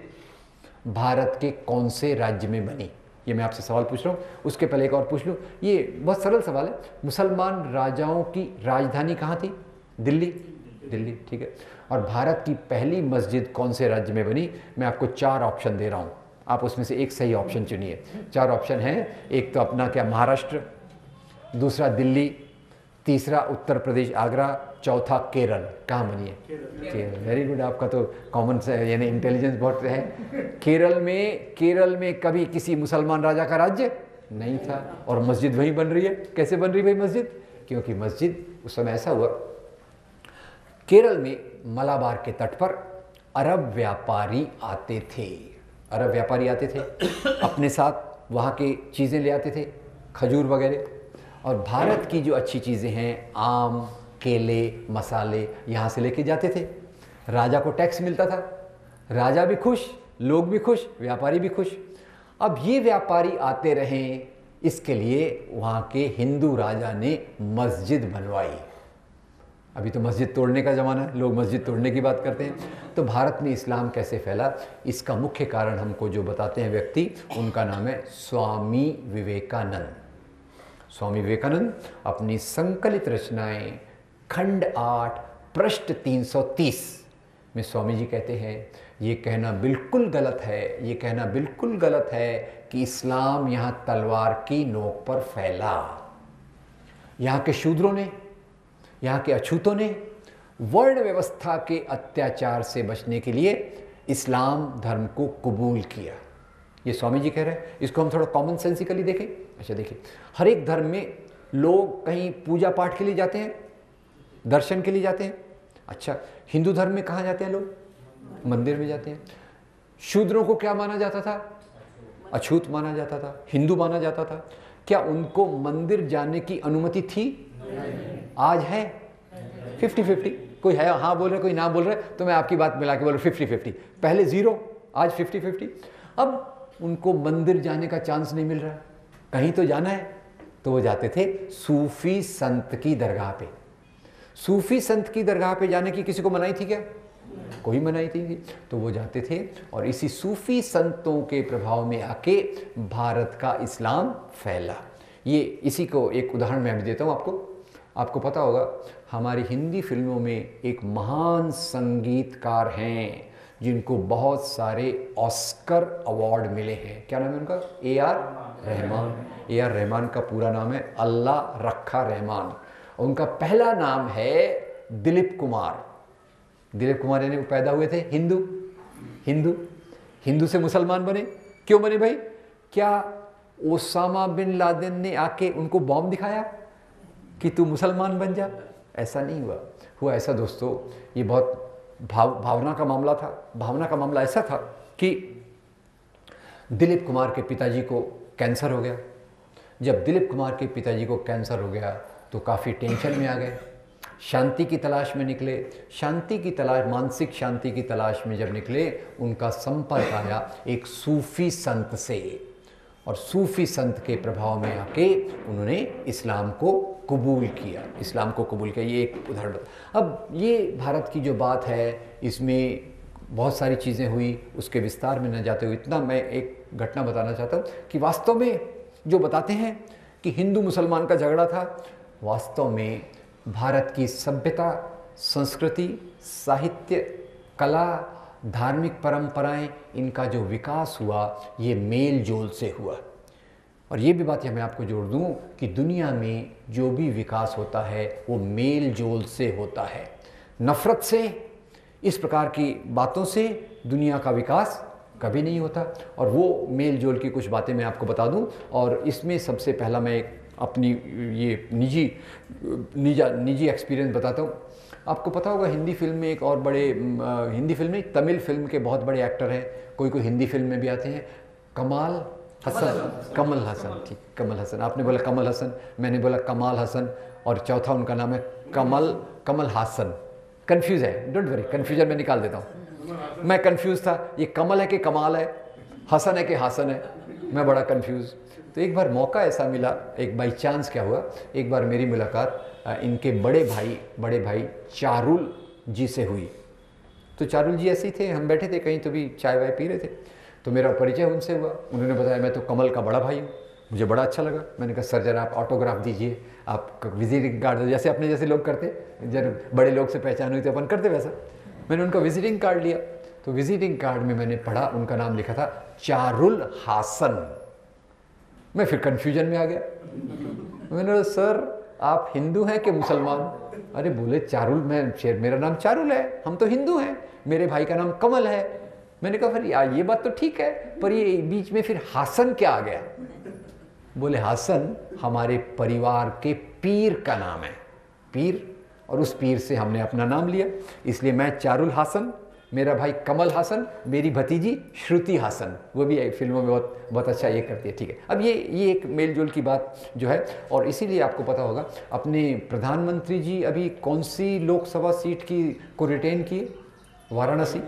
भारत के कौन से राज्य में बनी? ये मैं आपसे सवाल पूछ रहा हूँ। उसके पहले एक और पूछ लूँ, ये बहुत सरल सवाल है, मुसलमान राजाओं की राजधानी कहाँ थी? दिल्ली। दिल्ली, ठीक है। और भारत की पहली मस्जिद कौन से राज्य में बनी? मैं आपको 4 ऑप्शन दे रहा हूँ, आप उसमें से एक सही ऑप्शन चुनिए। 4 ऑप्शन हैं, एक तो अपना क्या महाराष्ट्र, दूसरा दिल्ली, तीसरा उत्तर प्रदेश आगरा, चौथा केरल। कहाँ बनी है? केरल। वेरी गुड, आपका तो कॉमन से यानी इंटेलिजेंस बहुत है। केरल में कभी किसी मुसलमान राजा का राज्य नहीं था और मस्जिद वहीं बन रही है। कैसे बन रही भाई मस्जिद? क्योंकि मस्जिद उस समय ऐसा हुआ, केरल में मलाबार के तट पर अरब व्यापारी आते थे। अरब व्यापारी आते थे, अपने साथ वहाँ के चीज़ें ले आते थे, खजूर वगैरह, और भारत की जो अच्छी चीज़ें हैं, आम, केले, मसाले, यहाँ से लेके जाते थे। राजा को टैक्स मिलता था, राजा भी खुश, लोग भी खुश, व्यापारी भी खुश। अब ये व्यापारी आते रहें, इसके लिए वहाँ के हिंदू राजा ने मस्जिद बनवाई। अभी तो मस्जिद तोड़ने का ज़माना है, लोग मस्जिद तोड़ने की बात करते हैं। तो भारत में इस्लाम कैसे फैला, इसका मुख्य कारण हमको जो बताते हैं व्यक्ति, उनका नाम है स्वामी विवेकानंद। स्वामी विवेकानंद अपनी संकलित रचनाएं खंड 8 पृष्ठ 330 में स्वामी जी कहते हैं, ये कहना बिल्कुल गलत है, ये कहना बिल्कुल गलत है कि इस्लाम यहाँ तलवार की नोक पर फैला। यहाँ के शूद्रों ने, यहाँ के अछूतों ने वर्ण व्यवस्था के अत्याचार से बचने के लिए इस्लाम धर्म को कबूल किया। ये स्वामी जी कह रहे हैं। इसको हम थोड़ा कॉमन सेंसिकली देखें। अच्छा देखिए, हर एक धर्म में लोग कहीं पूजा पाठ के लिए जाते हैं, दर्शन के लिए जाते हैं। अच्छा, हिंदू धर्म में कहाँ जाते हैं लोग? मंदिर में जाते हैं। शूद्रों को क्या माना जाता था? अछूत माना जाता था, हिंदू माना जाता था। क्या उनको मंदिर जाने की अनुमति थी? आज है 50-50, कोई है हाँ बोल रहे, कोई ना बोल रहे, तो मैं आपकी बात मिला के बोल रहा हूँ 50-50। पहले 0, आज 50-50। अब उनको मंदिर जाने का चांस नहीं मिल रहा, कहीं तो जाना है, तो वो जाते थे सूफी संत की दरगाह पे। सूफी संत की दरगाह पे जाने की किसी को मनाही थी क्या? कोई मनाही थी। तो वो जाते थे और इसी सूफी संतों के प्रभाव में आके भारत का इस्लाम फैला। ये इसी को एक उदाहरण मैं भी देता हूँ आपको। आपको पता होगा हमारी हिंदी फिल्मों में एक महान संगीतकार हैं जिनको बहुत सारे ऑस्कर अवार्ड मिले हैं। क्या नाम है उनका? A.R. रहमान। A.R. रहमान का पूरा नाम है अल्लाह रखा रहमान। उनका पहला नाम है दिलीप कुमार। दिलीप कुमार यानी वो पैदा हुए थे हिंदू से मुसलमान बने। क्यों बने भाई? क्या ओसामा बिन लादेन ने आके उनको बॉम्ब दिखाया कि तू मुसलमान बन जा? ऐसा नहीं हुआ ऐसा दोस्तों, ये बहुत भावना का मामला था। भावना का मामला ऐसा था कि दिलीप कुमार के पिताजी को कैंसर हो गया। जब दिलीप कुमार के पिताजी को कैंसर हो गया तो काफ़ी टेंशन में आ गए, शांति की तलाश में निकले। शांति की तलाश, मानसिक शांति की तलाश में जब निकले, उनका संपर्क आया एक सूफी संत से, और सूफी संत के प्रभाव में आके उन्होंने इस्लाम को कबूल किया। ये एक उदाहरण। अब ये भारत की जो बात है, इसमें बहुत सारी चीज़ें हुई, उसके विस्तार में न जाते हुए इतना मैं एक घटना बताना चाहता हूँ कि वास्तव में जो बताते हैं कि हिंदू मुसलमान का झगड़ा था, वास्तव में भारत की सभ्यता, संस्कृति, साहित्य, कला, धार्मिक परंपराएं, इनका जो विकास हुआ ये मेल जोल से हुआ। और ये भी बात मैं आपको जोड़ दूं कि दुनिया में जो भी विकास होता है वो मेल जोल से होता है। नफ़रत से, इस प्रकार की बातों से दुनिया का विकास कभी नहीं होता। और वो मेल जोल की कुछ बातें मैं आपको बता दूं, और इसमें सबसे पहला मैं एक अपनी ये निजी एक्सपीरियंस बताता हूँ। आपको पता होगा हिंदी फिल्म में एक और बड़े हिंदी फिल्म नहीं, तमिल फिल्म के बहुत बड़े एक्टर हैं, कोई हिंदी फिल्म में भी आते हैं, कमल हसन। ठीक, कमल हसन। आपने बोला कमल हसन, मैंने बोला कमाल हसन, और चौथा उनका नाम है कमल हासन। कंफ्यूज है, डोंट वरी, कंफ्यूजन मैं निकाल देता हूँ। मैं कंफ्यूज था, ये कमल है कि कमाल है, हसन है कि हासन है, मैं बड़ा कंफ्यूज। तो एक बार मौका ऐसा मिला, एक बाई चांस क्या हुआ, एक बार मेरी मुलाकात इनके बड़े भाई चारुल जी से हुई। तो चारुल जी ऐसे ही थे, हम बैठे थे कहीं तो भी चाय वाय पी रहे थे, तो मेरा परिचय उनसे हुआ। उन्होंने बताया मैं तो कमल का बड़ा भाई हूँ। मुझे बड़ा अच्छा लगा। मैंने कहा सर जरा आप ऑटोग्राफ दीजिए, आप विजिटिंग कार्ड, जैसे अपने जैसे लोग करते, जब बड़े लोग से पहचान हुई तो अपन करते वैसा। मैंने उनका विजिटिंग कार्ड लिया, तो विजिटिंग कार्ड में मैंने पढ़ा उनका नाम लिखा था चारुल हासन। मैं फिर कन्फ्यूजन में आ गया। मैंने कहा सर आप हिंदू हैं कि मुसलमान? अरे बोले चारुल, मेरा नाम चारुल है, हम तो हिंदू हैं, मेरे भाई का नाम कमल है। मैंने कहा फिर यार ये बात तो ठीक है, पर ये बीच में फिर हासन क्या आ गया? बोले हासन हमारे परिवार के पीर का नाम है, पीर, और उस पीर से हमने अपना नाम लिया, इसलिए मैं चारुल हासन, मेरा भाई कमल हासन, मेरी भतीजी श्रुति हासन, वो भी फिल्मों में बहुत अच्छा ये करती है। ठीक है, अब ये एक मेल जोल की बात जो है, और इसीलिए आपको पता होगा अपने प्रधानमंत्री जी अभी कौन सी लोकसभा सीट को रिटेन किए? वाराणसी।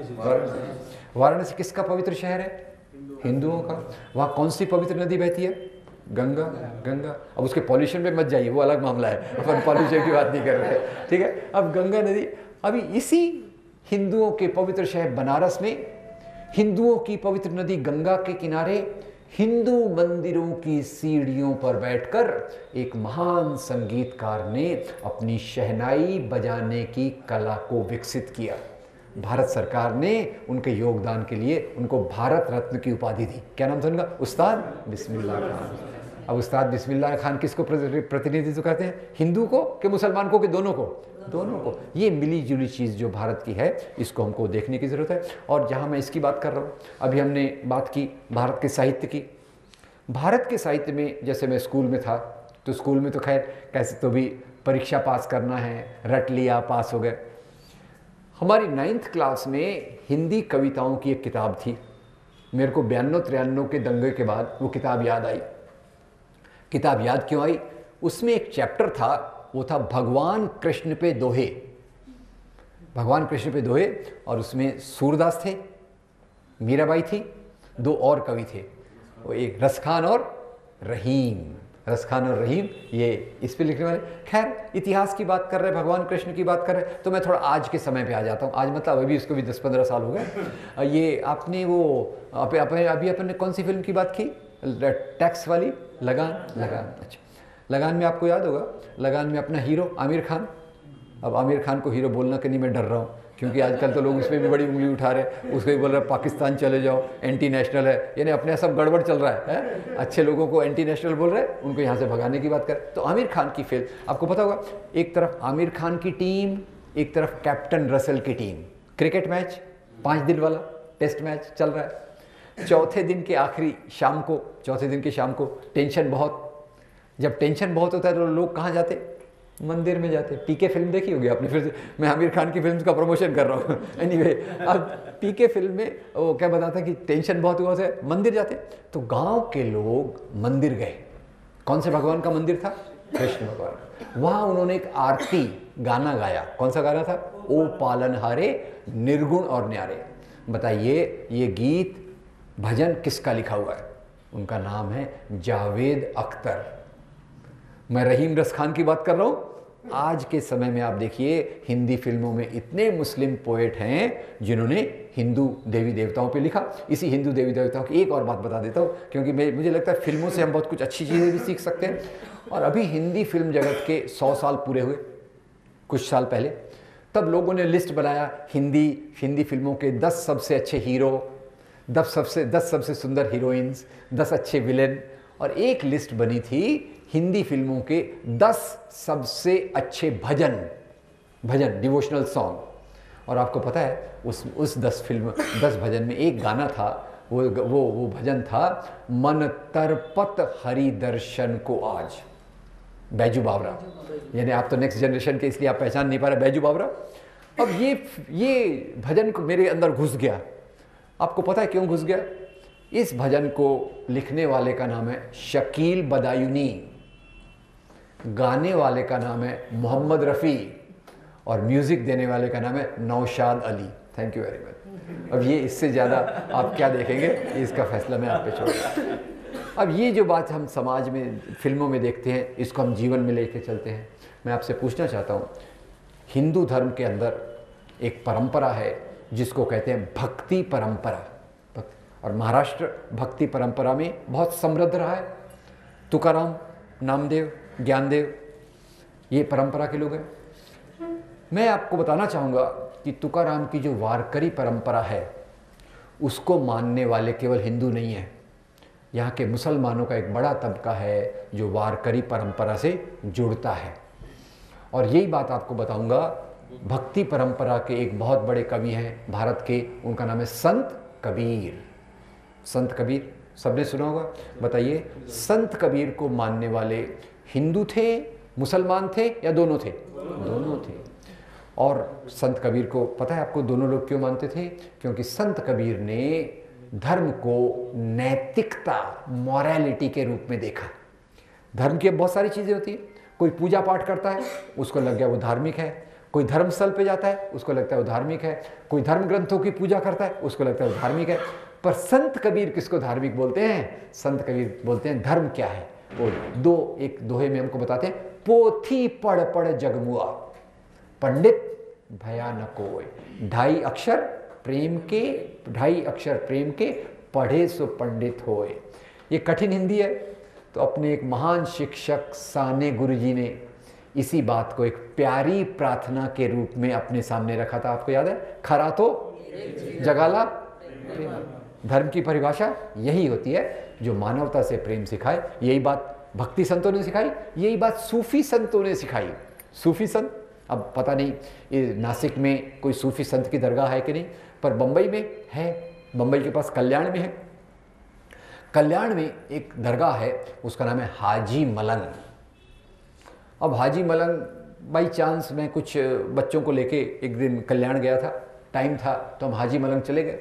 वाराणसी किसका पवित्र शहर है? हिंदुओं का। वहाँ कौन सी पवित्र नदी बहती है? गंगा। गंगा। अब उसके पॉल्यूशन पे मत जाइए, वो अलग मामला है, अपन पॉल्यूशन की बात नहीं कर रहे, ठीक है। अब गंगा नदी, अभी इसी हिंदुओं के पवित्र शहर बनारस में हिंदुओं की पवित्र नदी गंगा के किनारे हिंदू मंदिरों की सीढ़ियों पर बैठकर एक महान संगीतकार ने अपनी शहनाई बजाने की कला को विकसित किया। भारत सरकार ने उनके योगदान के लिए उनको भारत रत्न की उपाधि दी। क्या नाम था उनका? उस्ताद बिस्मिल्लाह खान। अब उस्ताद बिस्मिल्लाह खान किसको प्रतिनिधित्व करते हैं? हिंदू को कि मुसलमान को कि दोनों को? दोनों को। ये मिली जुली चीज़ जो भारत की है, इसको हमको देखने की ज़रूरत है। और जहाँ मैं इसकी बात कर रहा हूँ, अभी हमने बात की भारत के साहित्य की। भारत के साहित्य में, जैसे मैं स्कूल में था, तो स्कूल में तो खैर कैसे तो भी परीक्षा पास करना है, रट लिया, पास हो गए। हमारी 9th क्लास में हिंदी कविताओं की एक किताब थी। मेरे को 92-93 के दंगे के बाद वो किताब याद आई। किताब याद क्यों आई? उसमें एक चैप्टर था, वो था भगवान कृष्ण पे दोहे। भगवान कृष्ण पे दोहे, और उसमें सूरदास थे, मीराबाई थी, 2 और कवि थे, वो एक रसखान और रहीम। रसखान और रहीम, ये इस पे लिखने वाले। खैर इतिहास की बात कर रहे, भगवान कृष्ण की बात कर रहे, तो मैं थोड़ा आज के समय पे आ जाता हूँ। आज मतलब अभी उसको भी 10-15 साल हो गए। ये आपने वो अभी अपन ने कौन सी फिल्म की बात की? टैक्स वाली, लगान। अच्छा, लगान में आपको याद होगा, लगान में अपना हीरो आमिर खान। अब आमिर खान को हीरो बोलना के नहीं मैं डर रहा हूँ, क्योंकि आजकल तो लोग उसमें भी बड़ी उंगली उठा रहे हैं, उसको भी बोल रहे पाकिस्तान चले जाओ, एंटी नेशनल है, यानी अपने सब गड़बड़ चल रहा है। अच्छे लोगों को एंटी नेशनल बोल रहे हैं, उनको यहाँ से भगाने की बात कर। तो आमिर खान की फिल्म, आपको पता होगा, एक तरफ आमिर खान की टीम, एक तरफ कैप्टन रसल की टीम। क्रिकेट मैच 5 दिन वाला टेस्ट मैच चल रहा है। चौथे दिन के शाम को टेंशन बहुत। जब टेंशन बहुत होता है तो लोग कहाँ जाते? मंदिर में जाते। पीके फिल्म देखी होगी आपने, फिर मैं आमिर खान की फिल्म का प्रमोशन कर रहा हूँ। एनीवे, अब पीके फिल्म में वो क्या बताता कि टेंशन बहुत हुआ से मंदिर जाते। तो गांव के लोग मंदिर गए। कौन से भगवान का मंदिर था? कृष्ण भगवान। वहाँ उन्होंने एक आरती गाना गाया। कौन सा गाना था? ओ पालनहारे निर्गुण और न्यारे। बताइए ये गीत भजन किसका लिखा हुआ है? उनका नाम है जावेद अख्तर। मैं रहीम रस खान की बात कर रहा हूँ। आज के समय में आप देखिए हिंदी फिल्मों में इतने मुस्लिम पोएट हैं जिन्होंने हिंदू देवी देवताओं पे लिखा। इसी हिंदू देवी देवताओं की एक और बात बता देता हूँ, क्योंकि मुझे लगता है फिल्मों से हम बहुत कुछ अच्छी चीज़ें भी सीख सकते हैं। और अभी हिंदी फिल्म जगत के 100 साल पूरे हुए कुछ साल पहले, तब लोगों ने लिस्ट बनाया हिंदी फिल्मों के 10 सबसे अच्छे हीरो, 10 सबसे सुंदर हीरोइंस, 10 अच्छे विलेन, और एक लिस्ट बनी थी हिंदी फिल्मों के 10 सबसे अच्छे भजन डिवोशनल सॉन्ग। और आपको पता है उस 10 भजन में एक गाना था, वो भजन था मन तरपत हरि दर्शन को आज, बैजू बावरा। यानी आप तो नेक्स्ट जनरेशन के, इसलिए आप पहचान नहीं पा रहे बैजू बावरा। अब ये भजन को मेरे अंदर घुस गया। आपको पता है क्यों घुस गया? इस भजन को लिखने वाले का नाम है शकील बदायूनी, गाने वाले का नाम है मोहम्मद रफ़ी, और म्यूज़िक देने वाले का नाम है Naushad Ali. Thank you very much. अब ये इससे ज़्यादा आप क्या देखेंगे, इसका फैसला मैं आप पे छोड़ूंगा। अब ये जो बात हम समाज में फिल्मों में देखते हैं, इसको हम जीवन में लेके चलते हैं। मैं आपसे पूछना चाहता हूँ, हिंदू धर्म के अंदर एक परंपरा है जिसको कहते हैं भक्ति परंपरा, और महाराष्ट्र भक्ति परंपरा में बहुत समृद्ध रहा है। तुकाराम, नामदेव, ज्ञानदेव, ये परंपरा के लोग हैं। मैं आपको बताना चाहूँगा कि तुकाराम की जो वारकरी परंपरा है उसको मानने वाले केवल हिंदू नहीं हैं। यहाँ के मुसलमानों का एक बड़ा तबका है जो वारकरी परंपरा से जुड़ता है। और यही बात आपको बताऊँगा, भक्ति परंपरा के एक बहुत बड़े कवि हैं भारत के, उनका नाम है संत कबीर। संत कबीर सबने सुना होगा, बताइए संत कबीर को मानने वाले हिंदू थे, मुसलमान थे या दोनों थे? दोनों थे। और संत कबीर को पता है आपको दोनों लोग क्यों मानते थे? क्योंकि संत कबीर ने धर्म को नैतिकता, मॉरलिटी के रूप में देखा। धर्म की अब बहुत सारी चीज़ें होती हैं। कोई पूजा पाठ करता है उसको लग गया वो धार्मिक है, कोई धर्मस्थल पे जाता है उसको लगता है वो धार्मिक है, कोई धर्म ग्रंथों की पूजा करता है उसको लगता है वो धार्मिक है। पर संत कबीर किसको धार्मिक बोलते हैं? संत कबीर बोलते हैं धर्म क्या है वो एक दोहे में हमको बताते हैं, पोथी पढ़ पढ़ जगमुआ पंडित भया न कोय। 2.5 अक्षर प्रेम के पढ़े सो पंडित होए। ये कठिन हिंदी है, तो अपने एक महान शिक्षक साने गुरुजी ने इसी बात को एक प्यारी प्रार्थना के रूप में अपने सामने रखा था। आपको याद है? खरा तो जगाला प्रेम। धर्म की परिभाषा यही होती है, जो मानवता से प्रेम सिखाए। यही बात भक्ति संतों ने सिखाई, यही बात सूफी संतों ने सिखाई। सूफी संत, अब पता नहीं ये नासिक में कोई सूफी संत की दरगाह है कि नहीं, पर बम्बई में है। बम्बई के पास कल्याण में है। कल्याण में एक दरगाह है, उसका नाम है हाजी मलंग। अब हाजी मलंग बाई चांस मैं कुछ बच्चों को लेके एक दिन कल्याण गया था, टाइम था तो हम हाजी मलंग चले गए।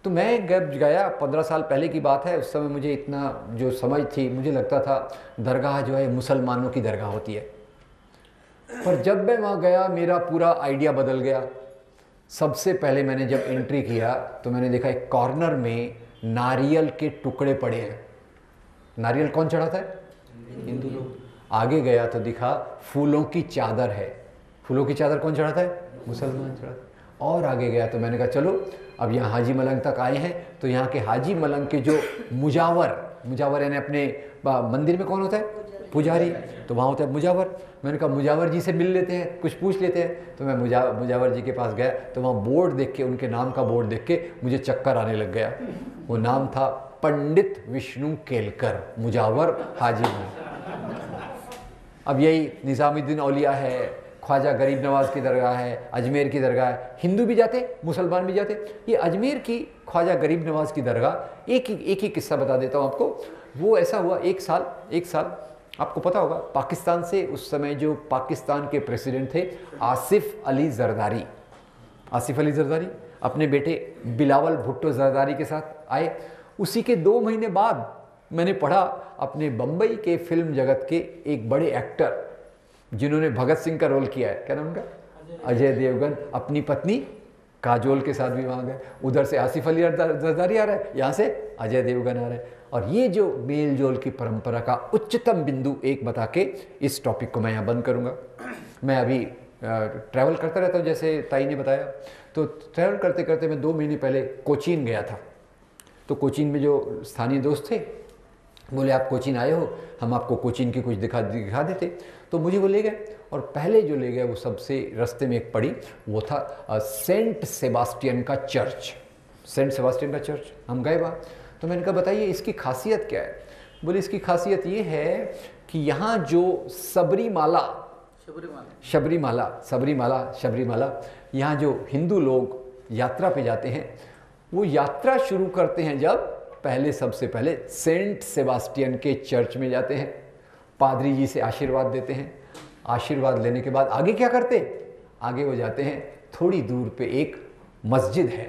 तो मैं जब गया 15 साल पहले की बात है, उस समय मुझे इतना जो समझ थी, मुझे लगता था दरगाह जो है मुसलमानों की दरगाह होती है। पर जब मैं वहाँ गया मेरा पूरा आइडिया बदल गया। सबसे पहले मैंने जब एंट्री किया तो मैंने देखा एक कॉर्नर में नारियल के टुकड़े पड़े हैं। नारियल कौन चढ़ाता है? हिंदू लोग। आगे गया तो दिखा फूलों की चादर है। फूलों की चादर कौन चढ़ाता है? मुसलमान चढ़ाते। और आगे गया तो मैंने कहा चलो अब यहाँ हाजी मलंग तक आए हैं, तो यहाँ के हाजी मलंग के जो मुजावर यानी अपने मंदिर में कौन होता है? पुजारी। तो वहाँ होता है मुजावर। मैंने कहा मुजावर जी से मिल लेते हैं, कुछ पूछ लेते हैं। तो मैं मुजावर जी के पास गया तो वहाँ बोर्ड देख के, उनके नाम का बोर्ड देख के मुझे चक्कर आने लग गया। वो नाम था पंडित विष्णु केलकर, मुजावर हाजी मलंग। अब यही निज़ामुद्दीन औलिया है, ख्वाजा गरीब नवाज की दरगाह है, अजमेर की दरगाह है। हिंदू भी जाते, मुसलमान भी जाते। ये अजमेर की ख्वाजा गरीब नवाज की दरगाह, एक ही किस्सा बता देता हूँ आपको। वो ऐसा हुआ एक साल आपको पता होगा, पाकिस्तान से उस समय जो पाकिस्तान के प्रेसिडेंट थे आसिफ अली जरदारी अपने बेटे बिलावल भुट्टो जरदारी के साथ आए। उसी के 2 महीने बाद मैंने पढ़ा अपने बम्बई के फिल्म जगत के एक बड़े एक्टर जिन्होंने भगत सिंह का रोल किया है, क्या नाम उनका? अजय देवगन, अपनी पत्नी काजोल के साथ भी वहाँ गए। उधर से आसिफ अली जरदारी आ रहा है, यहाँ से अजय देवगन आ रहा है। और ये जो मेल जोल की परंपरा का उच्चतम बिंदु एक बता के इस टॉपिक को मैं यहाँ बंद करूँगा। मैं अभी ट्रैवल करता रहता हूँ, जैसे ताई ने बताया। तो ट्रैवल करते करते मैं 2 महीने पहले कोचीन गया था। तो कोचीन में जो स्थानीय दोस्त थे बोले आप कोचीन आए हो, हम आपको कोचीन की कुछ दिखा देते। तो मुझे वो ले गए, और पहले जो ले गए वो सबसे रास्ते में एक पड़ी, वो था सेंट सेबास्टियन का चर्च। हम गए वहाँ। तो मैंने कहा बताइए इसकी खासियत क्या है? बोले इसकी खासियत ये है कि यहाँ जो शबरीमाला यहाँ जो हिंदू लोग यात्रा पे जाते हैं, वो यात्रा शुरू करते हैं जब सबसे पहले सेंट सेबास्टियन के चर्च में जाते हैं, पादरी जी से आशीर्वाद देते हैं। आशीर्वाद लेने के बाद आगे क्या करते? आगे वो जाते हैं, थोड़ी दूर पे एक मस्जिद है,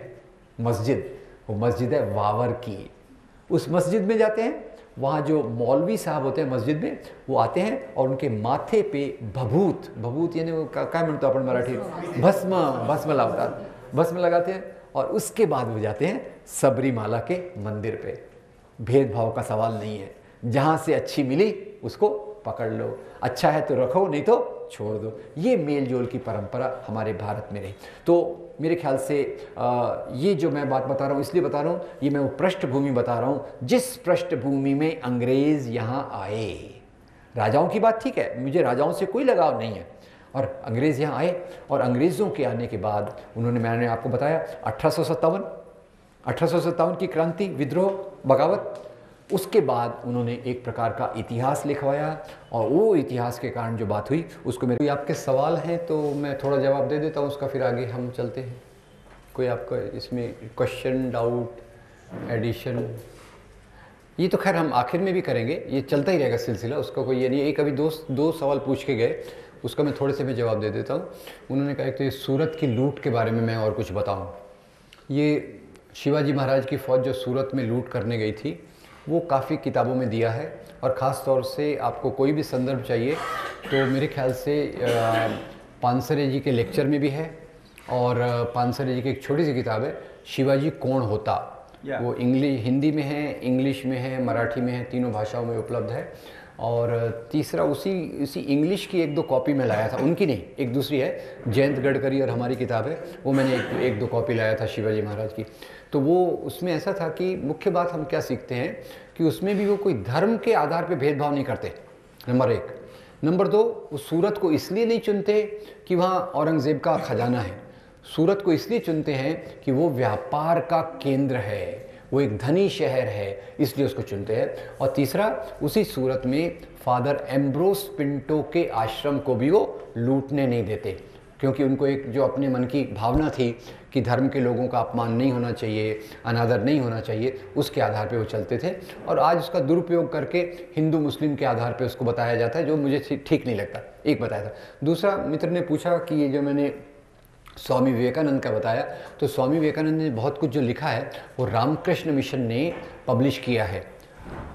वो मस्जिद है वावर की। उस मस्जिद में जाते हैं, वहाँ जो मौलवी साहब होते हैं मस्जिद में, वो आते हैं और उनके माथे पे भभूत यानी वो क्या म्हणतो आपण मराठी, भस्म लगाते हैं। और उसके बाद वो जाते हैं सबरीमाला के मंदिर पे। भेदभाव का सवाल नहीं है, जहाँ से अच्छी मिली उसको पकड़ लो, अच्छा है तो रखो, नहीं तो छोड़ दो। ये मेल जोल की परंपरा हमारे भारत में रही। तो मेरे ख्याल से ये जो मैं बात बता रहा हूँ इसलिए बता रहा हूँ, ये मैं वो पृष्ठभूमि बता रहा हूँ जिस पृष्ठभूमि में अंग्रेज़ यहाँ आए। राजाओं की बात ठीक है, मुझे राजाओं से कोई लगाव नहीं है, और अंग्रेज़ यहाँ आए और अंग्रेज़ों के आने के बाद उन्होंने, मैंने आपको बताया 1857 की क्रांति, विद्रोह, बगावत, उसके बाद उन्होंने एक प्रकार का इतिहास लिखवाया, और वो इतिहास के कारण जो बात हुई उसको मेरे, आपके सवाल हैं तो मैं थोड़ा जवाब दे देता हूँ, उसका फिर आगे हम चलते हैं। कोई आपका इसमें क्वेश्चन, डाउट, एडिशन? ये तो खैर हम आखिर में भी करेंगे, ये चलता ही रहेगा सिलसिला, उसका कोई ये नहीं। एक अभी दो सवाल पूछ के गए, उसका मैं थोड़े से मैं जवाब दे देता हूँ। उन्होंने कहा एक तो ये सूरत की लूट के बारे में मैं और कुछ बताऊँ। ये शिवाजी महाराज की फ़ौज जो सूरत में लूट करने गई थी, वो काफ़ी किताबों में दिया है, और ख़ास तौर से आपको कोई भी संदर्भ चाहिए तो मेरे ख्याल से पानसरे जी के लेक्चर में भी है, और पानसरे जी की एक छोटी सी किताब है शिवाजी कौन होता, वो हिंदी में है, इंग्लिश में है, मराठी में है, तीनों भाषाओं में उपलब्ध है। और तीसरा उसी इंग्लिश की एक दो कॉपी में लाया था, उनकी नहीं, एक दूसरी है, जयंत गडकरी और हमारी किताब है, वो मैंने एक दो कॉपी लाया था शिवाजी महाराज की। तो वो उसमें ऐसा था कि मुख्य बात हम क्या सीखते हैं कि उसमें भी वो कोई धर्म के आधार पे भेदभाव नहीं करते, नंबर एक। नंबर दो, वो सूरत को इसलिए नहीं चुनते कि वहाँ औरंगज़ेब का खजाना है, सूरत को इसलिए चुनते हैं कि वो व्यापार का केंद्र है, वो एक धनी शहर है, इसलिए उसको चुनते हैं। और तीसरा, उसी सूरत में फादर एम्ब्रोस पिंटो के आश्रम को भी वो लूटने नहीं देते, क्योंकि उनको एक जो अपने मन की भावना थी कि धर्म के लोगों का अपमान नहीं होना चाहिए, अनादर नहीं होना चाहिए, उसके आधार पे वो चलते थे। और आज उसका दुरुपयोग करके हिंदू मुस्लिम के आधार पे उसको बताया जाता है, जो मुझे ठीक नहीं लगता। एक बताया था। दूसरा, मित्र ने पूछा कि ये जो मैंने स्वामी विवेकानंद का बताया, तो स्वामी विवेकानंद ने बहुत कुछ जो लिखा है वो रामकृष्ण मिशन ने पब्लिश किया है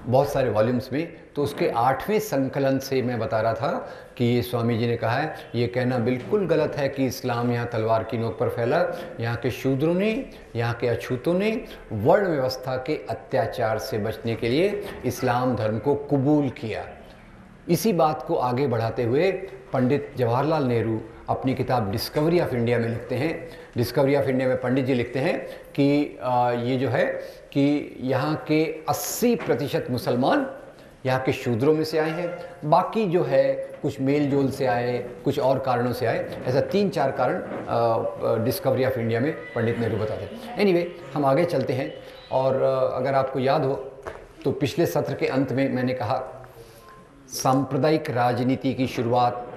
बहुत सारे वॉल्यूम्स में। तो उसके 8वें संकलन से मैं बता रहा था कि ये स्वामी जी ने कहा है, ये कहना बिल्कुल गलत है कि इस्लाम यहाँ तलवार की नोक पर फैला। यहाँ के शूद्रों ने, यहाँ के अछूतों ने वर्ण व्यवस्था के अत्याचार से बचने के लिए इस्लाम धर्म को कबूल किया। इसी बात को आगे बढ़ाते हुए पंडित जवाहरलाल नेहरू अपनी किताब डिस्कवरी ऑफ इंडिया में लिखते हैं। डिस्कवरी ऑफ इंडिया में पंडित जी लिखते हैं कि ये जो है कि यहाँ के 80% मुसलमान यहाँ के शूद्रों में से आए हैं, बाकी जो है कुछ मेल जोल से आए, कुछ और कारणों से आए। ऐसा 3-4 कारण डिस्कवरी ऑफ इंडिया में पंडित नेहरू बताते हैं। एनीवे, हम आगे चलते हैं। और अगर आपको याद हो तो पिछले सत्र के अंत में मैंने कहा सांप्रदायिक राजनीति की शुरुआत,